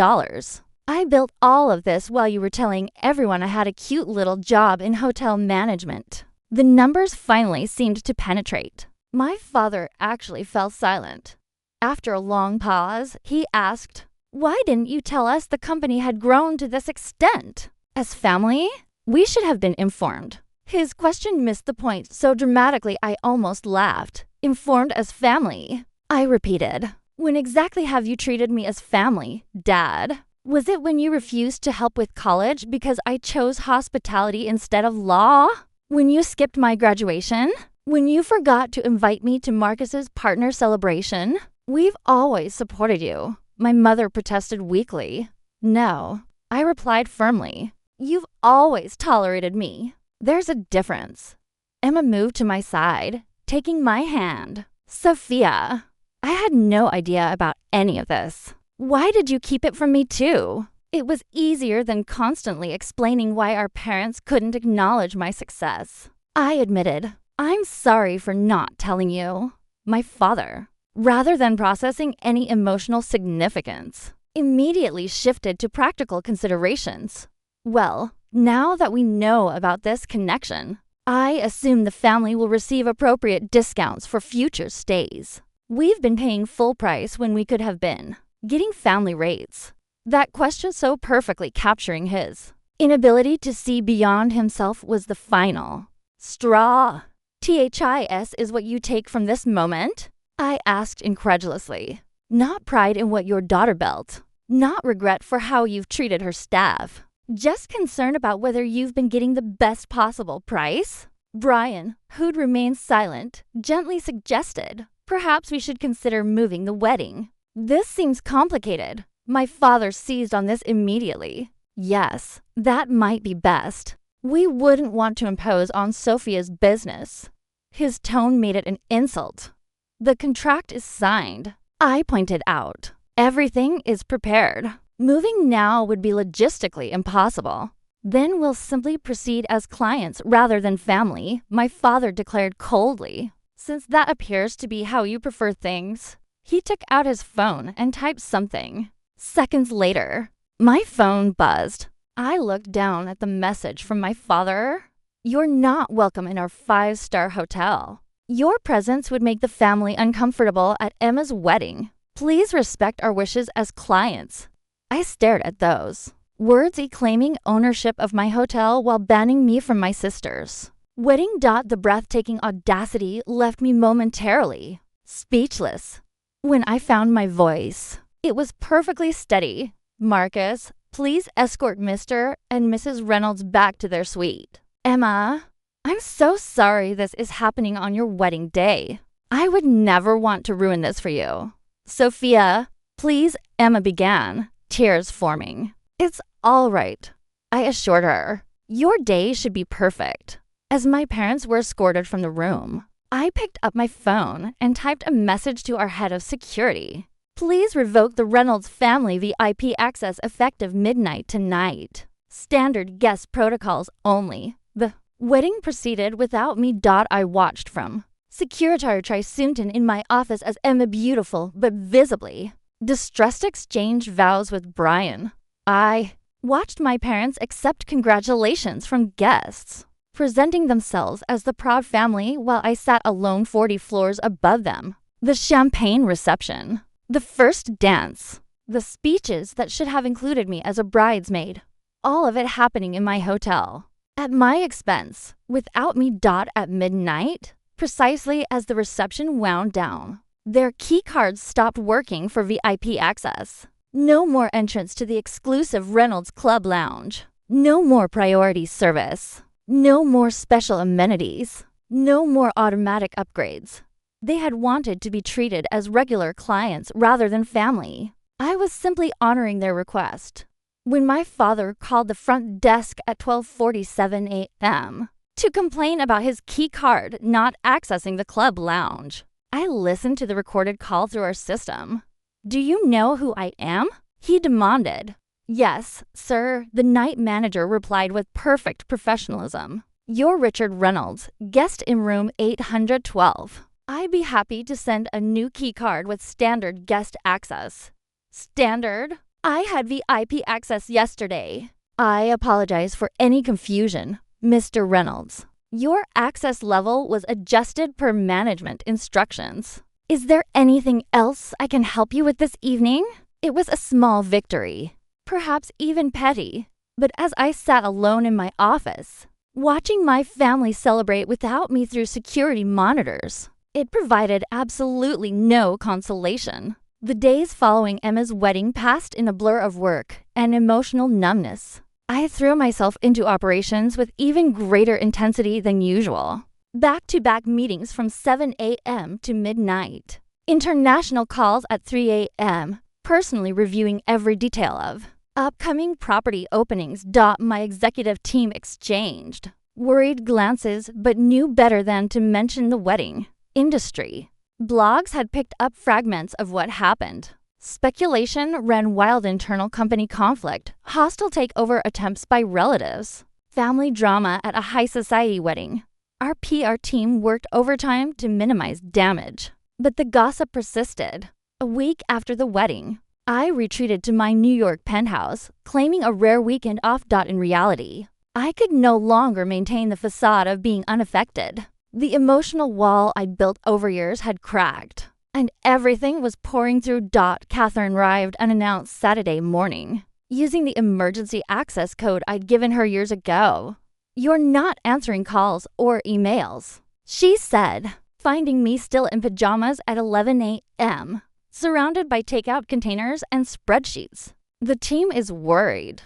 I built all of this while you were telling everyone I had a cute little job in hotel management. The numbers finally seemed to penetrate. My father actually fell silent. After a long pause, he asked, "Why didn't you tell us the company had grown to this extent? As family? We should have been informed." His question missed the point so dramatically I almost laughed. "Informed as family?" I repeated. "When exactly have you treated me as family, Dad? Was it when you refused to help with college because I chose hospitality instead of law? When you skipped my graduation? When you forgot to invite me to Marcus's partner celebration? We've always supported you," my mother protested weakly. "No," I replied firmly. "You've always tolerated me. There's a difference." Emma moved to my side, taking my hand. "Sophia, I had no idea about any of this. Why did you keep it from me too? It was easier than constantly explaining why our parents couldn't acknowledge my success." I admitted, "I'm sorry for not telling you." My father, rather than processing any emotional significance, immediately shifted to practical considerations. "Well, now that we know about this connection, I assume the family will receive appropriate discounts for future stays. We've been paying full price when we could have been getting family rates." That question so perfectly capturing his inability to see beyond himself was the final straw. "THIS is what you take from this moment?" I asked incredulously. "Not pride in what your daughter built, not regret for how you've treated her staff, just concern about whether you've been getting the best possible price?" Brian, who'd remained silent, gently suggested, "Perhaps we should consider moving the wedding." "This seems complicated." My father seized on this immediately. "Yes, that might be best. We wouldn't want to impose on Sophia's business." His tone made it an insult. The contract is signed, I pointed out. Everything is prepared. Moving now would be logistically impossible. Then we'll simply proceed as clients rather than family, my father declared coldly. Since that appears to be how you prefer things. He took out his phone and typed something. Seconds later, my phone buzzed. I looked down at the message from my father. You're not welcome in our 5-star hotel. Your presence would make the family uncomfortable at Emma's wedding. Please respect our wishes as clients. I stared at those words claiming ownership of my hotel while banning me from my sisters. Wedding. The breathtaking audacity left me momentarily speechless. When I found my voice, it was perfectly steady. Marcus, please escort Mr. and Mrs. Reynolds back to their suite. Emma, I'm so sorry this is happening on your wedding day. I would never want to ruin this for you. Sophia, please, Emma began, tears forming. It's all right, I assured her. Your day should be perfect. As my parents were escorted from the room, I picked up my phone and typed a message to our head of security. Please revoke the Reynolds family VIP access effective midnight tonight. Standard guest protocols only. The wedding proceeded without me. I watched from Secretary Trisunton in my office as Emma beautiful but visibly distressed exchanged vows with Brian. I watched my parents accept congratulations from guests, presenting themselves as the proud family while I sat alone 40 floors above them. The champagne reception, the first dance, the speeches that should have included me as a bridesmaid, all of it happening in my hotel. At my expense, without me. At midnight, precisely as the reception wound down, their key cards stopped working for VIP access. No more entrance to the exclusive Reynolds Club Lounge. No more priority service. No more special amenities. No more automatic upgrades. They had wanted to be treated as regular clients rather than family. I was simply honoring their request. When my father called the front desk at 12:47 a.m. to complain about his key card not accessing the club lounge, I listened to the recorded call through our system. Do you know who I am? He demanded. Yes, sir, the night manager replied with perfect professionalism. You're Richard Reynolds, guest in room 812. I'd be happy to send a new key card with standard guest access. Standard? I had VIP access yesterday. I apologize for any confusion, Mr. Reynolds. Your access level was adjusted per management instructions. Is there anything else I can help you with this evening? It was a small victory, perhaps even petty, but as I sat alone in my office, watching my family celebrate without me through security monitors, it provided absolutely no consolation. The days following Emma's wedding passed in a blur of work and emotional numbness. I threw myself into operations with even greater intensity than usual. Back-to-back meetings from 7 a.m. to midnight. International calls at 3 a.m., personally reviewing every detail of. Upcoming property openings. My executive team exchanged worried glances but knew better than to mention the wedding industry. Blogs had picked up fragments of what happened. Speculation ran wild. Internal company conflict, hostile takeover attempts by relatives, family drama at a high society wedding. Our PR team worked overtime to minimize damage, but the gossip persisted. A week after the wedding, I retreated to my New York penthouse, claiming a rare weekend off. In reality, I could no longer maintain the facade of being unaffected. The emotional wall I'd built over years had cracked, and everything was pouring through. Catherine arrived unannounced Saturday morning, using the emergency access code I'd given her years ago. You're not answering calls or emails, she said, finding me still in pajamas at 11 a.m., surrounded by takeout containers and spreadsheets. The team is worried.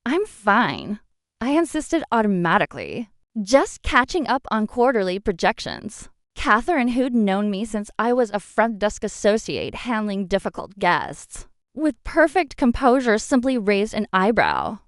I'm fine, I insisted automatically, just catching up on quarterly projections. Catherine, who'd known me since I was a front desk associate handling difficult guests, with perfect composure simply raised an eyebrow.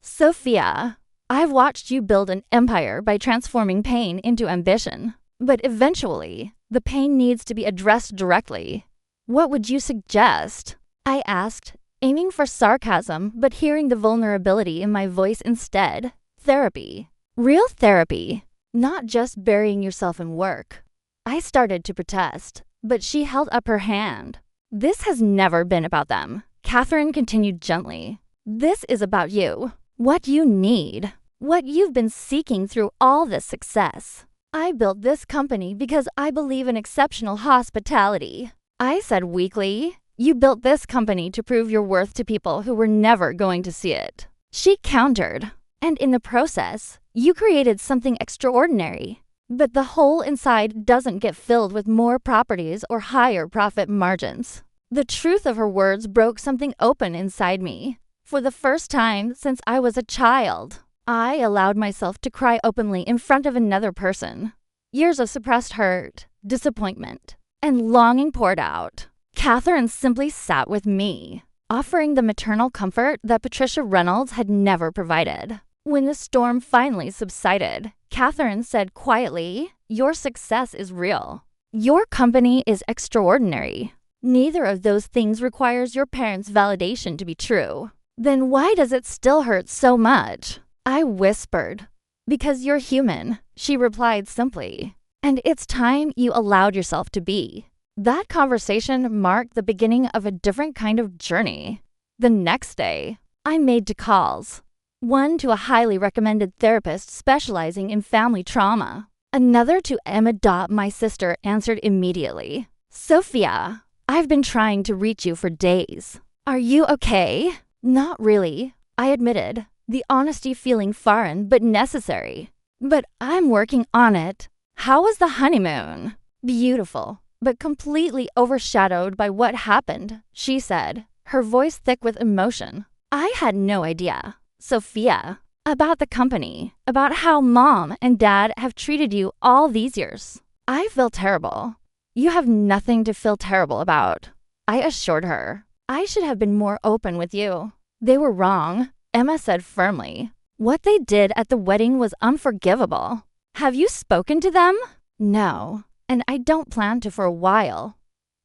Sophia, I've watched you build an empire by transforming pain into ambition. But eventually, the pain needs to be addressed directly. What would you suggest? I asked, aiming for sarcasm but hearing the vulnerability in my voice instead. Therapy. Real therapy. Not just burying yourself in work. I started to protest, but she held up her hand. This has never been about them. Catherine continued gently. This is about you. What you need. What you've been seeking through all this success. I built this company because I believe in exceptional hospitality. I said weakly, you built this company to prove your worth to people who were never going to see it. She countered, and in the process, you created something extraordinary. But the hole inside doesn't get filled with more properties or higher profit margins. The truth of her words broke something open inside me. For the first time since I was a child, I allowed myself to cry openly in front of another person. Years of suppressed hurt, disappointment, and longing poured out. Catherine simply sat with me, offering the maternal comfort that Patricia Reynolds had never provided. When the storm finally subsided, Catherine said quietly, your success is real. Your company is extraordinary. Neither of those things requires your parents' validation to be true. Then why does it still hurt so much? I whispered. Because you're human, she replied simply. And it's time you allowed yourself to be. That conversation marked the beginning of a different kind of journey. The next day, I made 2 calls. One to a highly recommended therapist specializing in family trauma. Another to Emma. My sister answered immediately. Sophia, I've been trying to reach you for days. Are you okay? Not really, I admitted, the honesty feeling foreign but necessary. But I'm working on it. How was the honeymoon? Beautiful, but completely overshadowed by what happened, she said, her voice thick with emotion. I had no idea. Sophia, about the company, about how Mom and Dad have treated you all these years. I feel terrible. You have nothing to feel terrible about, I assured her. I should have been more open with you. They were wrong, Emma said firmly. What they did at the wedding was unforgivable. Have you spoken to them? No, and I don't plan to for a while.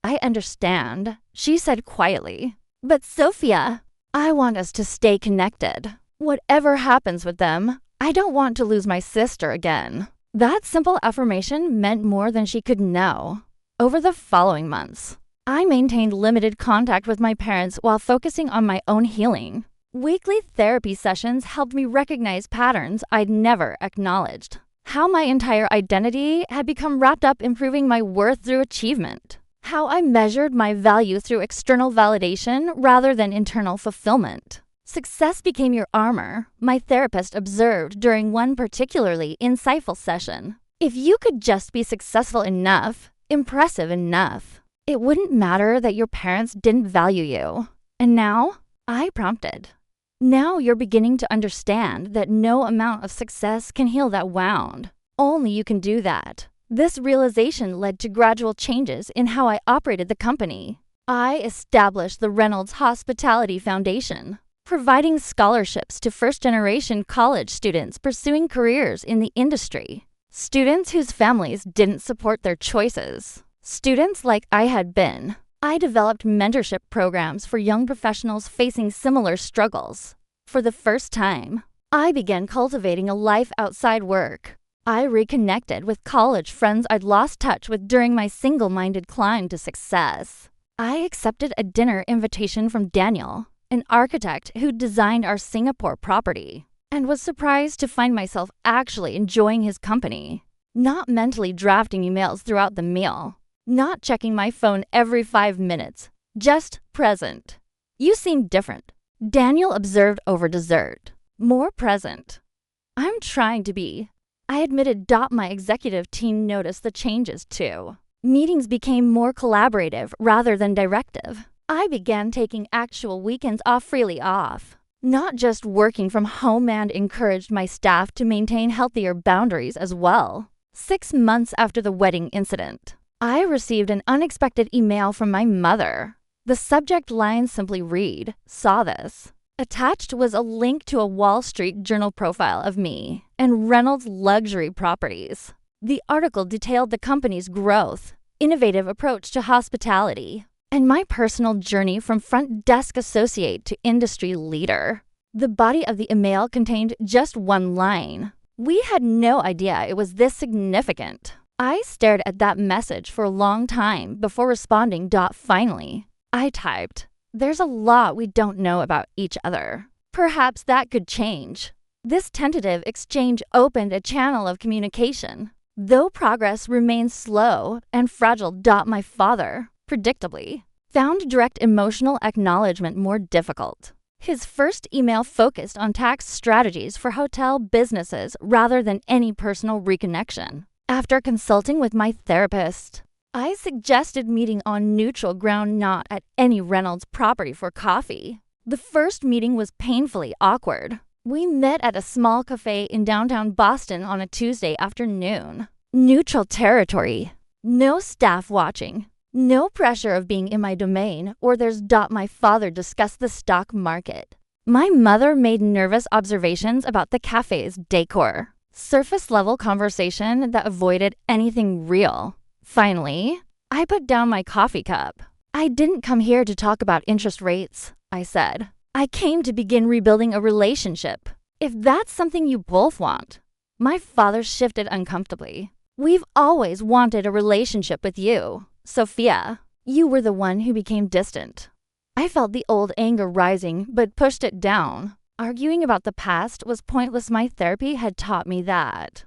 I understand, she said quietly. But Sophia, I want us to stay connected. Whatever happens with them, I don't want to lose my sister again. That simple affirmation meant more than she could know. Over the following months, I maintained limited contact with my parents while focusing on my own healing. Weekly therapy sessions helped me recognize patterns I'd never acknowledged. How my entire identity had become wrapped up in proving my worth through achievement. How I measured my value through external validation rather than internal fulfillment. Success became your armor, my therapist observed during one particularly insightful session. If you could just be successful enough, impressive enough, it wouldn't matter that your parents didn't value you. And now, I prompted. Now you're beginning to understand that no amount of success can heal that wound. Only you can do that. This realization led to gradual changes in how I operated the company. I established the Reynolds Hospitality Foundation, providing scholarships to first-generation college students pursuing careers in the industry. Students whose families didn't support their choices. Students like I had been. I developed mentorship programs for young professionals facing similar struggles. For the first time, I began cultivating a life outside work. I reconnected with college friends I'd lost touch with during my single-minded climb to success. I accepted a dinner invitation from Daniel, an architect who designed our Singapore property, and was surprised to find myself actually enjoying his company. Not mentally drafting emails throughout the meal. Not checking my phone every 5 minutes. Just present. You seem different, Daniel observed over dessert. More present. I'm trying to be. I admitted. My executive team noticed the changes too. Meetings became more collaborative rather than directive. I began taking actual weekends freely off. Not just working from home, and encouraged my staff to maintain healthier boundaries as well. 6 months after the wedding incident, I received an unexpected email from my mother. The subject line simply read, "Saw this." Attached was a link to a Wall Street Journal profile of me and Reynolds Luxury Properties. The article detailed the company's growth, innovative approach to hospitality, and my personal journey from front desk associate to industry leader. The body of the email contained just one line. We had no idea it was this significant. I stared at that message for a long time before responding. Finally, I typed, "There's a lot we don't know about each other. Perhaps that could change." This tentative exchange opened a channel of communication, though progress remained slow and fragile. My father, predictably, found direct emotional acknowledgement more difficult. His first email focused on tax strategies for hotel businesses rather than any personal reconnection. After consulting with my therapist, I suggested meeting on neutral ground, not at any Reynolds property, for coffee. The first meeting was painfully awkward. We met at a small cafe in downtown Boston on a Tuesday afternoon. Neutral territory. No staff watching. No pressure of being in my domain, or there's. My father discussed the stock market. My mother made nervous observations about the cafe's decor. Surface-level conversation that avoided anything real. Finally, I put down my coffee cup. "I didn't come here to talk about interest rates," I said. "I came to begin rebuilding a relationship. If that's something you both want." My father shifted uncomfortably. "We've always wanted a relationship with you, Sophia. You were the one who became distant." I felt the old anger rising, but pushed it down. Arguing about the past was pointless. My therapy had taught me that.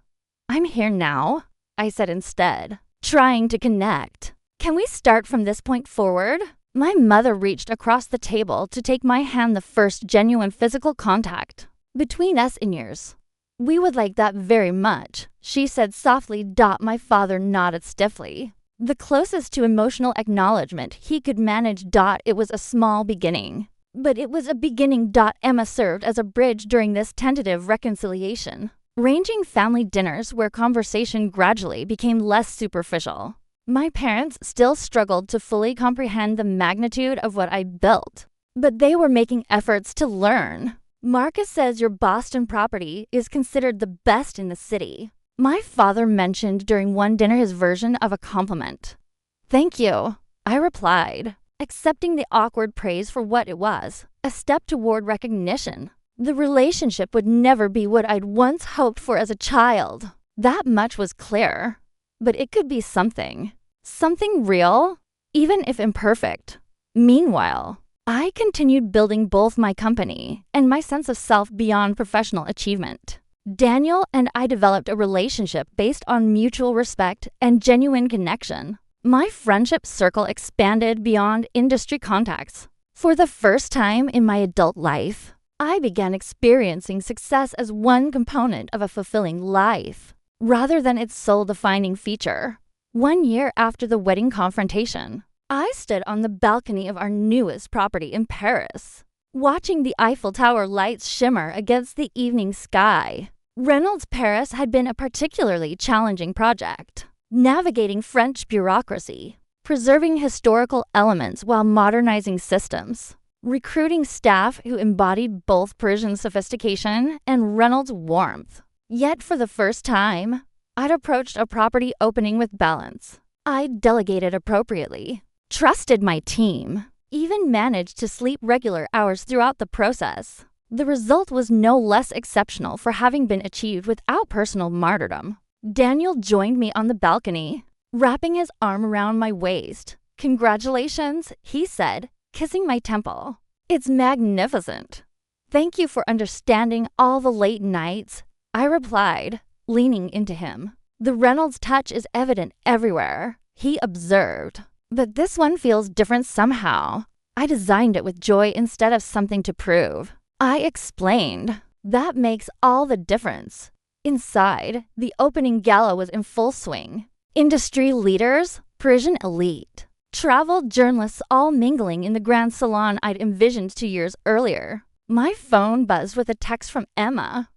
"I'm here now," I said instead, trying to connect. "Can we start from this point forward?" My mother reached across the table to take my hand, the first genuine physical contact between us in years. "We would like that very much," she said softly. My father nodded stiffly. The closest to emotional acknowledgement he could manage. It was a small beginning. But it was a beginning. Emma served as a bridge during this tentative reconciliation, arranging family dinners where conversation gradually became less superficial. My parents still struggled to fully comprehend the magnitude of what I built, but they were making efforts to learn. "Marcus says your Boston property is considered the best in the city," my father mentioned during one dinner, his version of a compliment. "Thank you," I replied, accepting the awkward praise for what it was, a step toward recognition. The relationship would never be what I'd once hoped for as a child. That much was clear. But it could be something real, even if imperfect. Meanwhile, I continued building both my company and my sense of self beyond professional achievement. Daniel and I developed a relationship based on mutual respect and genuine connection. My friendship circle expanded beyond industry contacts. For the first time in my adult life, I began experiencing success as one component of a fulfilling life, rather than its sole defining feature. 1 year after the wedding confrontation, I stood on the balcony of our newest property in Paris, watching the Eiffel Tower lights shimmer against the evening sky. Reynolds Paris had been a particularly challenging project, navigating French bureaucracy, preserving historical elements while modernizing systems, recruiting staff who embodied both Parisian sophistication and Reynolds warmth. Yet for the first time, I'd approached a property opening with balance. I'd delegated appropriately, trusted my team, even managed to sleep regular hours throughout the process. The result was no less exceptional for having been achieved without personal martyrdom. Daniel joined me on the balcony, wrapping his arm around my waist. "Congratulations," he said, kissing my temple. "It's magnificent." "Thank you for understanding all the late nights," I replied, leaning into him. "The Reynolds touch is evident everywhere," he observed. "But this one feels different somehow. I designed it with joy instead of something to prove." I explained. "That makes all the difference." Inside, the opening gala was in full swing. Industry leaders, Parisian elite, travel journalists all mingling in the grand salon I'd envisioned 2 years earlier. My phone buzzed with a text from Emma.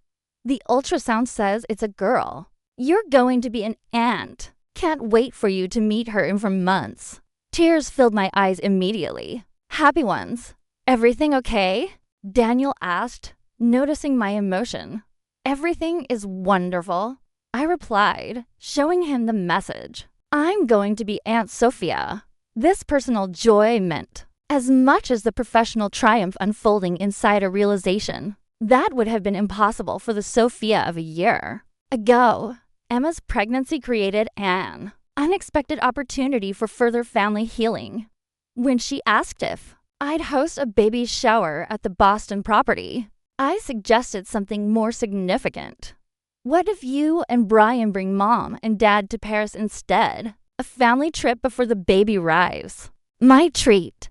"The ultrasound says it's a girl. You're going to be an aunt. Can't wait for you to meet her in for months." Tears filled my eyes immediately. "Happy ones. Everything okay?" Daniel asked, noticing my emotion. "Everything is wonderful." I replied, showing him the message. I'm going to be Aunt Sophia. This personal joy meant as much as the professional triumph unfolding inside a realization. That would have been impossible for the Sophia of a year ago. Emma's pregnancy created an unexpected opportunity for further family healing. When she asked if I'd host a baby shower at the Boston property, I suggested something more significant. What if you and Brian bring Mom and Dad to Paris instead? A family trip before the baby arrives. My treat.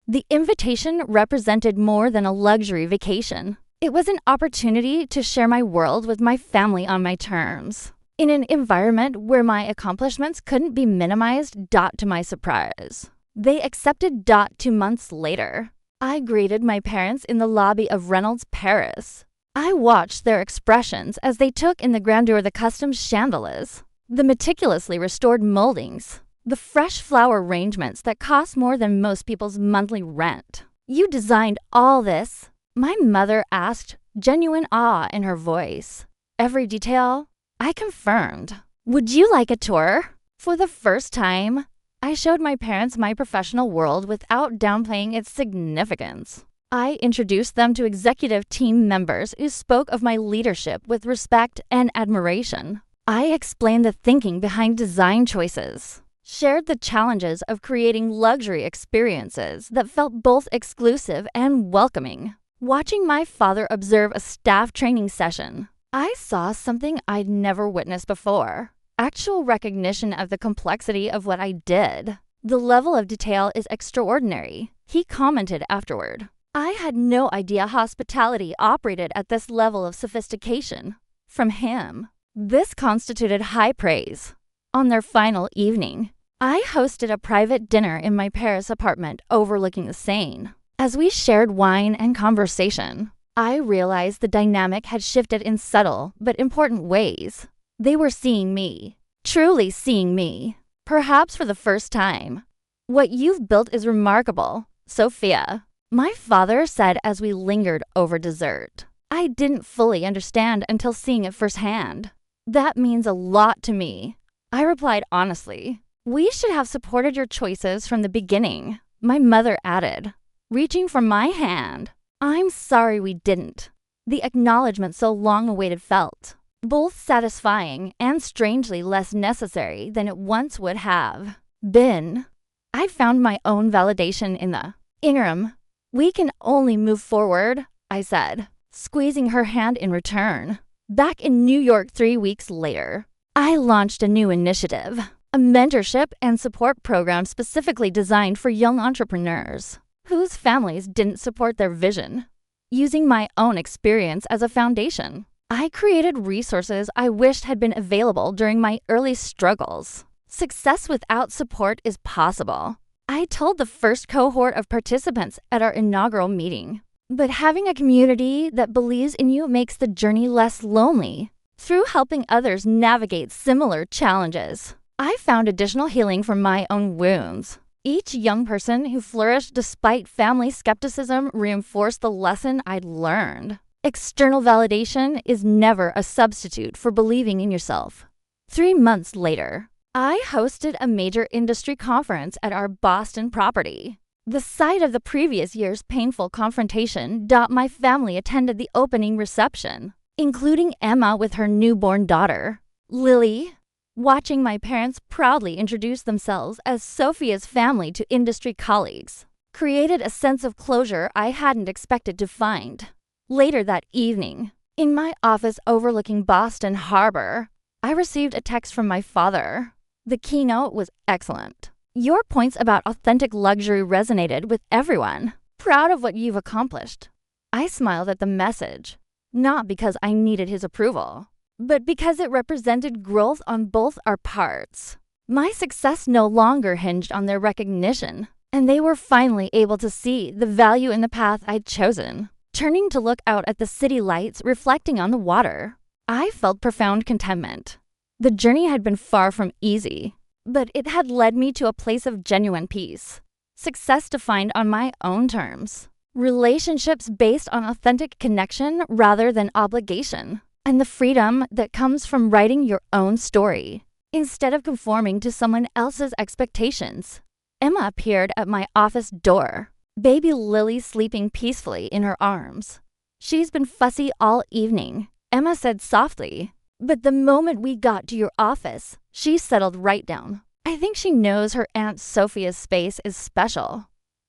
The invitation represented more than a luxury vacation. It was an opportunity to share my world with my family on my terms. In an environment where my accomplishments couldn't be minimized. To my surprise, they accepted. 2 months later, I greeted my parents in the lobby of Reynolds, Paris. I watched their expressions as they took in the grandeur of the custom chandeliers, the meticulously restored moldings, the fresh flower arrangements that cost more than most people's monthly rent. You designed all this? My mother asked, genuine awe in her voice. Every detail? I confirmed. Would you like a tour? For the first time, I showed my parents my professional world without downplaying its significance. I introduced them to executive team members who spoke of my leadership with respect and admiration. I explained the thinking behind design choices, shared the challenges of creating luxury experiences that felt both exclusive and welcoming. Watching my father observe a staff training session, I saw something I'd never witnessed before. Actual recognition of the complexity of what I did. The level of detail is extraordinary, he commented afterward. I had no idea hospitality operated at this level of sophistication. From him, this constituted high praise. On their final evening, I hosted a private dinner in my Paris apartment overlooking the Seine. As we shared wine and conversation, I realized the dynamic had shifted in subtle but important ways. They were seeing me, truly seeing me, perhaps for the first time. What you've built is remarkable, Sophia, my father said as we lingered over dessert. I didn't fully understand until seeing it firsthand. That means a lot to me, I replied honestly. We should have supported your choices from the beginning, my mother added, reaching for my hand. I'm sorry we didn't. The acknowledgement so long awaited felt both satisfying and strangely less necessary than it once would have been. I found my own validation in the interim. We can only move forward, I said, squeezing her hand in return. Back in New York 3 weeks later, I launched a new initiative, a mentorship and support program specifically designed for young entrepreneurs whose families didn't support their vision. Using my own experience as a foundation, I created resources I wished had been available during my early struggles. Success without support is possible, I told the first cohort of participants at our inaugural meeting. But having a community that believes in you makes the journey less lonely. Through helping others navigate similar challenges, I found additional healing from my own wounds. Each young person who flourished despite family skepticism reinforced the lesson I'd learned. External validation is never a substitute for believing in yourself. 3 months later, I hosted a major industry conference at our Boston property. The site of the previous year's painful confrontation. My family attended the opening reception, including Emma with her newborn daughter, Lily. Watching my parents proudly introduce themselves as Sophia's family to industry colleagues created a sense of closure I hadn't expected to find. Later that evening, in my office overlooking Boston Harbor, I received a text from my father. The keynote was excellent. Your points about authentic luxury resonated with everyone. Proud of what you've accomplished. I smiled at the message, not because I needed his approval, but because it represented growth on both our parts. My success no longer hinged on their recognition, and they were finally able to see the value in the path I'd chosen. Turning to look out at the city lights reflecting on the water, I felt profound contentment. The journey had been far from easy, but it had led me to a place of genuine peace. Success defined on my own terms. Relationships based on authentic connection rather than obligation. and the freedom that comes from writing your own story instead of conforming to someone else's expectations. Emma appeared at my office door, baby Lily sleeping peacefully in her arms. "She's been fussy all evening," Emma said softly. "But the moment we got to your office, she settled right down. I think she knows her Aunt Sophia's space is special."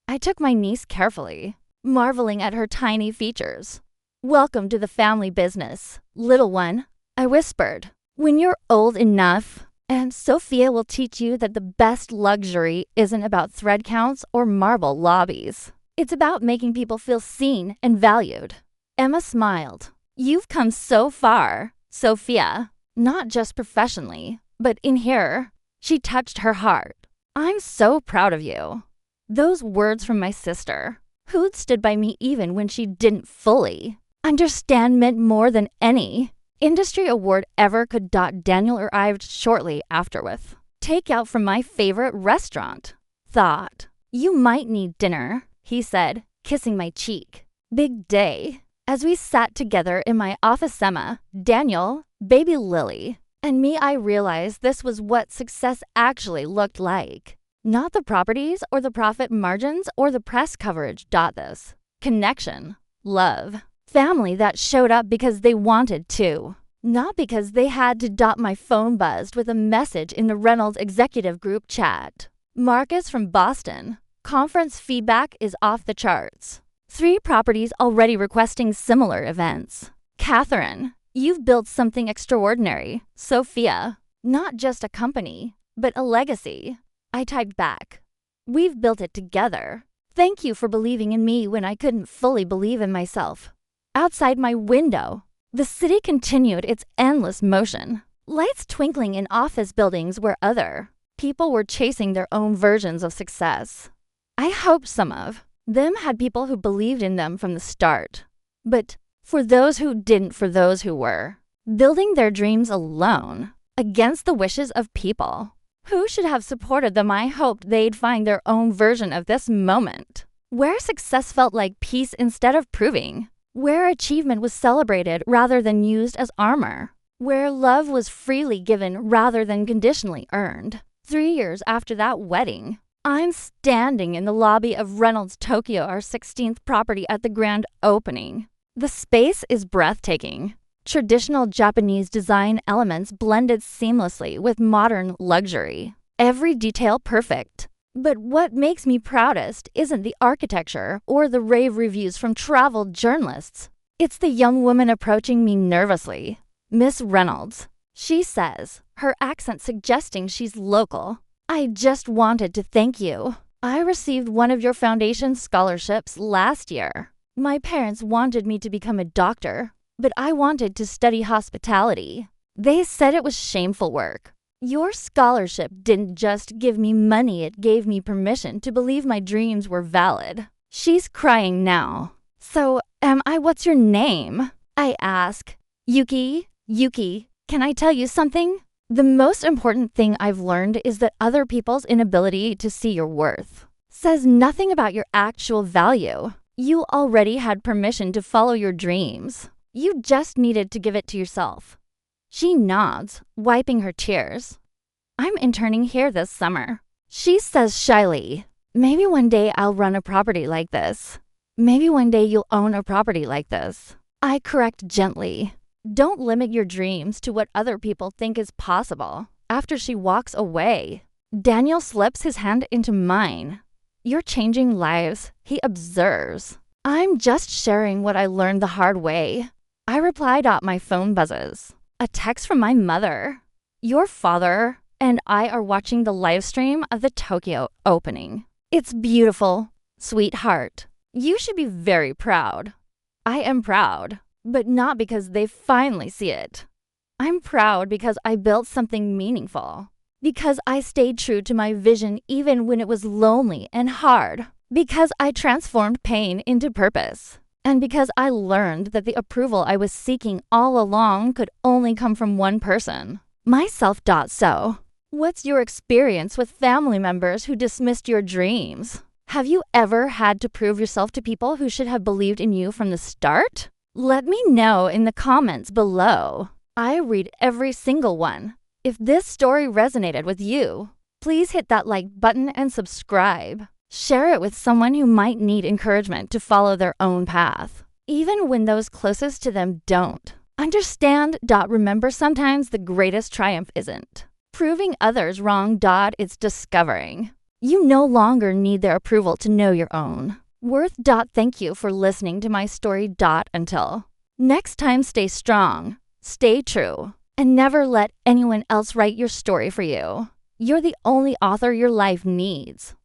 I took my niece carefully, marveling at her tiny features. "Welcome to the family business, little one," I whispered. "When you're old enough, Aunt Sophia will teach you that the best luxury isn't about thread counts or marble lobbies. It's about making people feel seen and valued." Emma smiled. "You've come so far, Sophia, not just professionally, but in here." She touched her heart. "I'm so proud of you." Those words from my sister, who'd stood by me even when she didn't fully understand, meant more than any industry award ever could. Daniel arrived shortly afterward. "Take out from my favorite restaurant. Thought you might need dinner," he said, kissing my cheek. Big day. As we sat together in my office, Emma, Daniel, baby Lily, and me, I realized this was what success actually looked like. Not the properties or the profit margins or the press coverage. This connection, love, family that showed up because they wanted to, not because they had to. My phone buzzed with a message in the Reynolds executive group chat. "Marcus from Boston. Conference feedback is off the charts. 3 properties already requesting similar events. Catherine, you've built something extraordinary. Sophia, not just a company, but a legacy." I typed back. "We've built it together. Thank you for believing in me when I couldn't fully believe in myself." Outside my window, the city continued its endless motion. Lights twinkling in office buildings where other people were chasing their own versions of success. I hoped some of them had people who believed in them from the start. But for those who didn't, for those who were building their dreams alone, against the wishes of people who should have supported them, I hoped they'd find their own version of this moment, where success felt like peace instead of proving, where achievement was celebrated rather than used as armor, where love was freely given rather than conditionally earned. 3 years after that wedding, I'm standing in the lobby of Reynolds Tokyo, our 16th property, at the grand opening. The space is breathtaking. Traditional Japanese design elements blended seamlessly with modern luxury. Every detail perfect. But what makes me proudest isn't the architecture or the rave reviews from travel journalists. It's the young woman approaching me nervously. "Miss Reynolds," she says, her accent suggesting she's local. "I just wanted to thank you. I received one of your foundation scholarships last year. My parents wanted me to become a doctor, but I wanted to study hospitality. They said it was shameful work. Your scholarship didn't just give me money, it gave me permission to believe my dreams were valid." She's crying now. "So, what's your name?" I ask. Yuki, can I tell you something? The most important thing I've learned is that other people's inability to see your worth says nothing about your actual value. You already had permission to follow your dreams. You just needed to give it to yourself." She nods, wiping her tears. "I'm interning here this summer." She says shyly, "Maybe one day I'll run a property like this. Maybe one day you'll own a property like this." I correct gently, "Don't limit your dreams to what other people think is possible." After she walks away, Daniel slips his hand into mine. "You're changing lives," he observes. "I'm just sharing what I learned the hard way." I reply. My phone buzzes. A text from my mother. "Your father and I are watching the live stream of the Tokyo opening. It's beautiful, sweetheart. You should be very proud." I am proud, but not because they finally see it. I'm proud because I built something meaningful. Because I stayed true to my vision even when it was lonely and hard. Because I transformed pain into purpose. And because I learned that the approval I was seeking all along could only come from one person, myself. So, what's your experience with family members who dismissed your dreams? Have you ever had to prove yourself to people who should have believed in you from the start? Let me know in the comments below. I read every single one. If this story resonated with you, please hit that like button and subscribe. Share it with someone who might need encouragement to follow their own path, even when those closest to them don't. Understand. Remember, sometimes the greatest triumph isn't proving others wrong. It's discovering you no longer need their approval to know your own worth. Thank you for listening to my story. Until next time, stay strong, stay true, and never let anyone else write your story for you. You're the only author your life needs.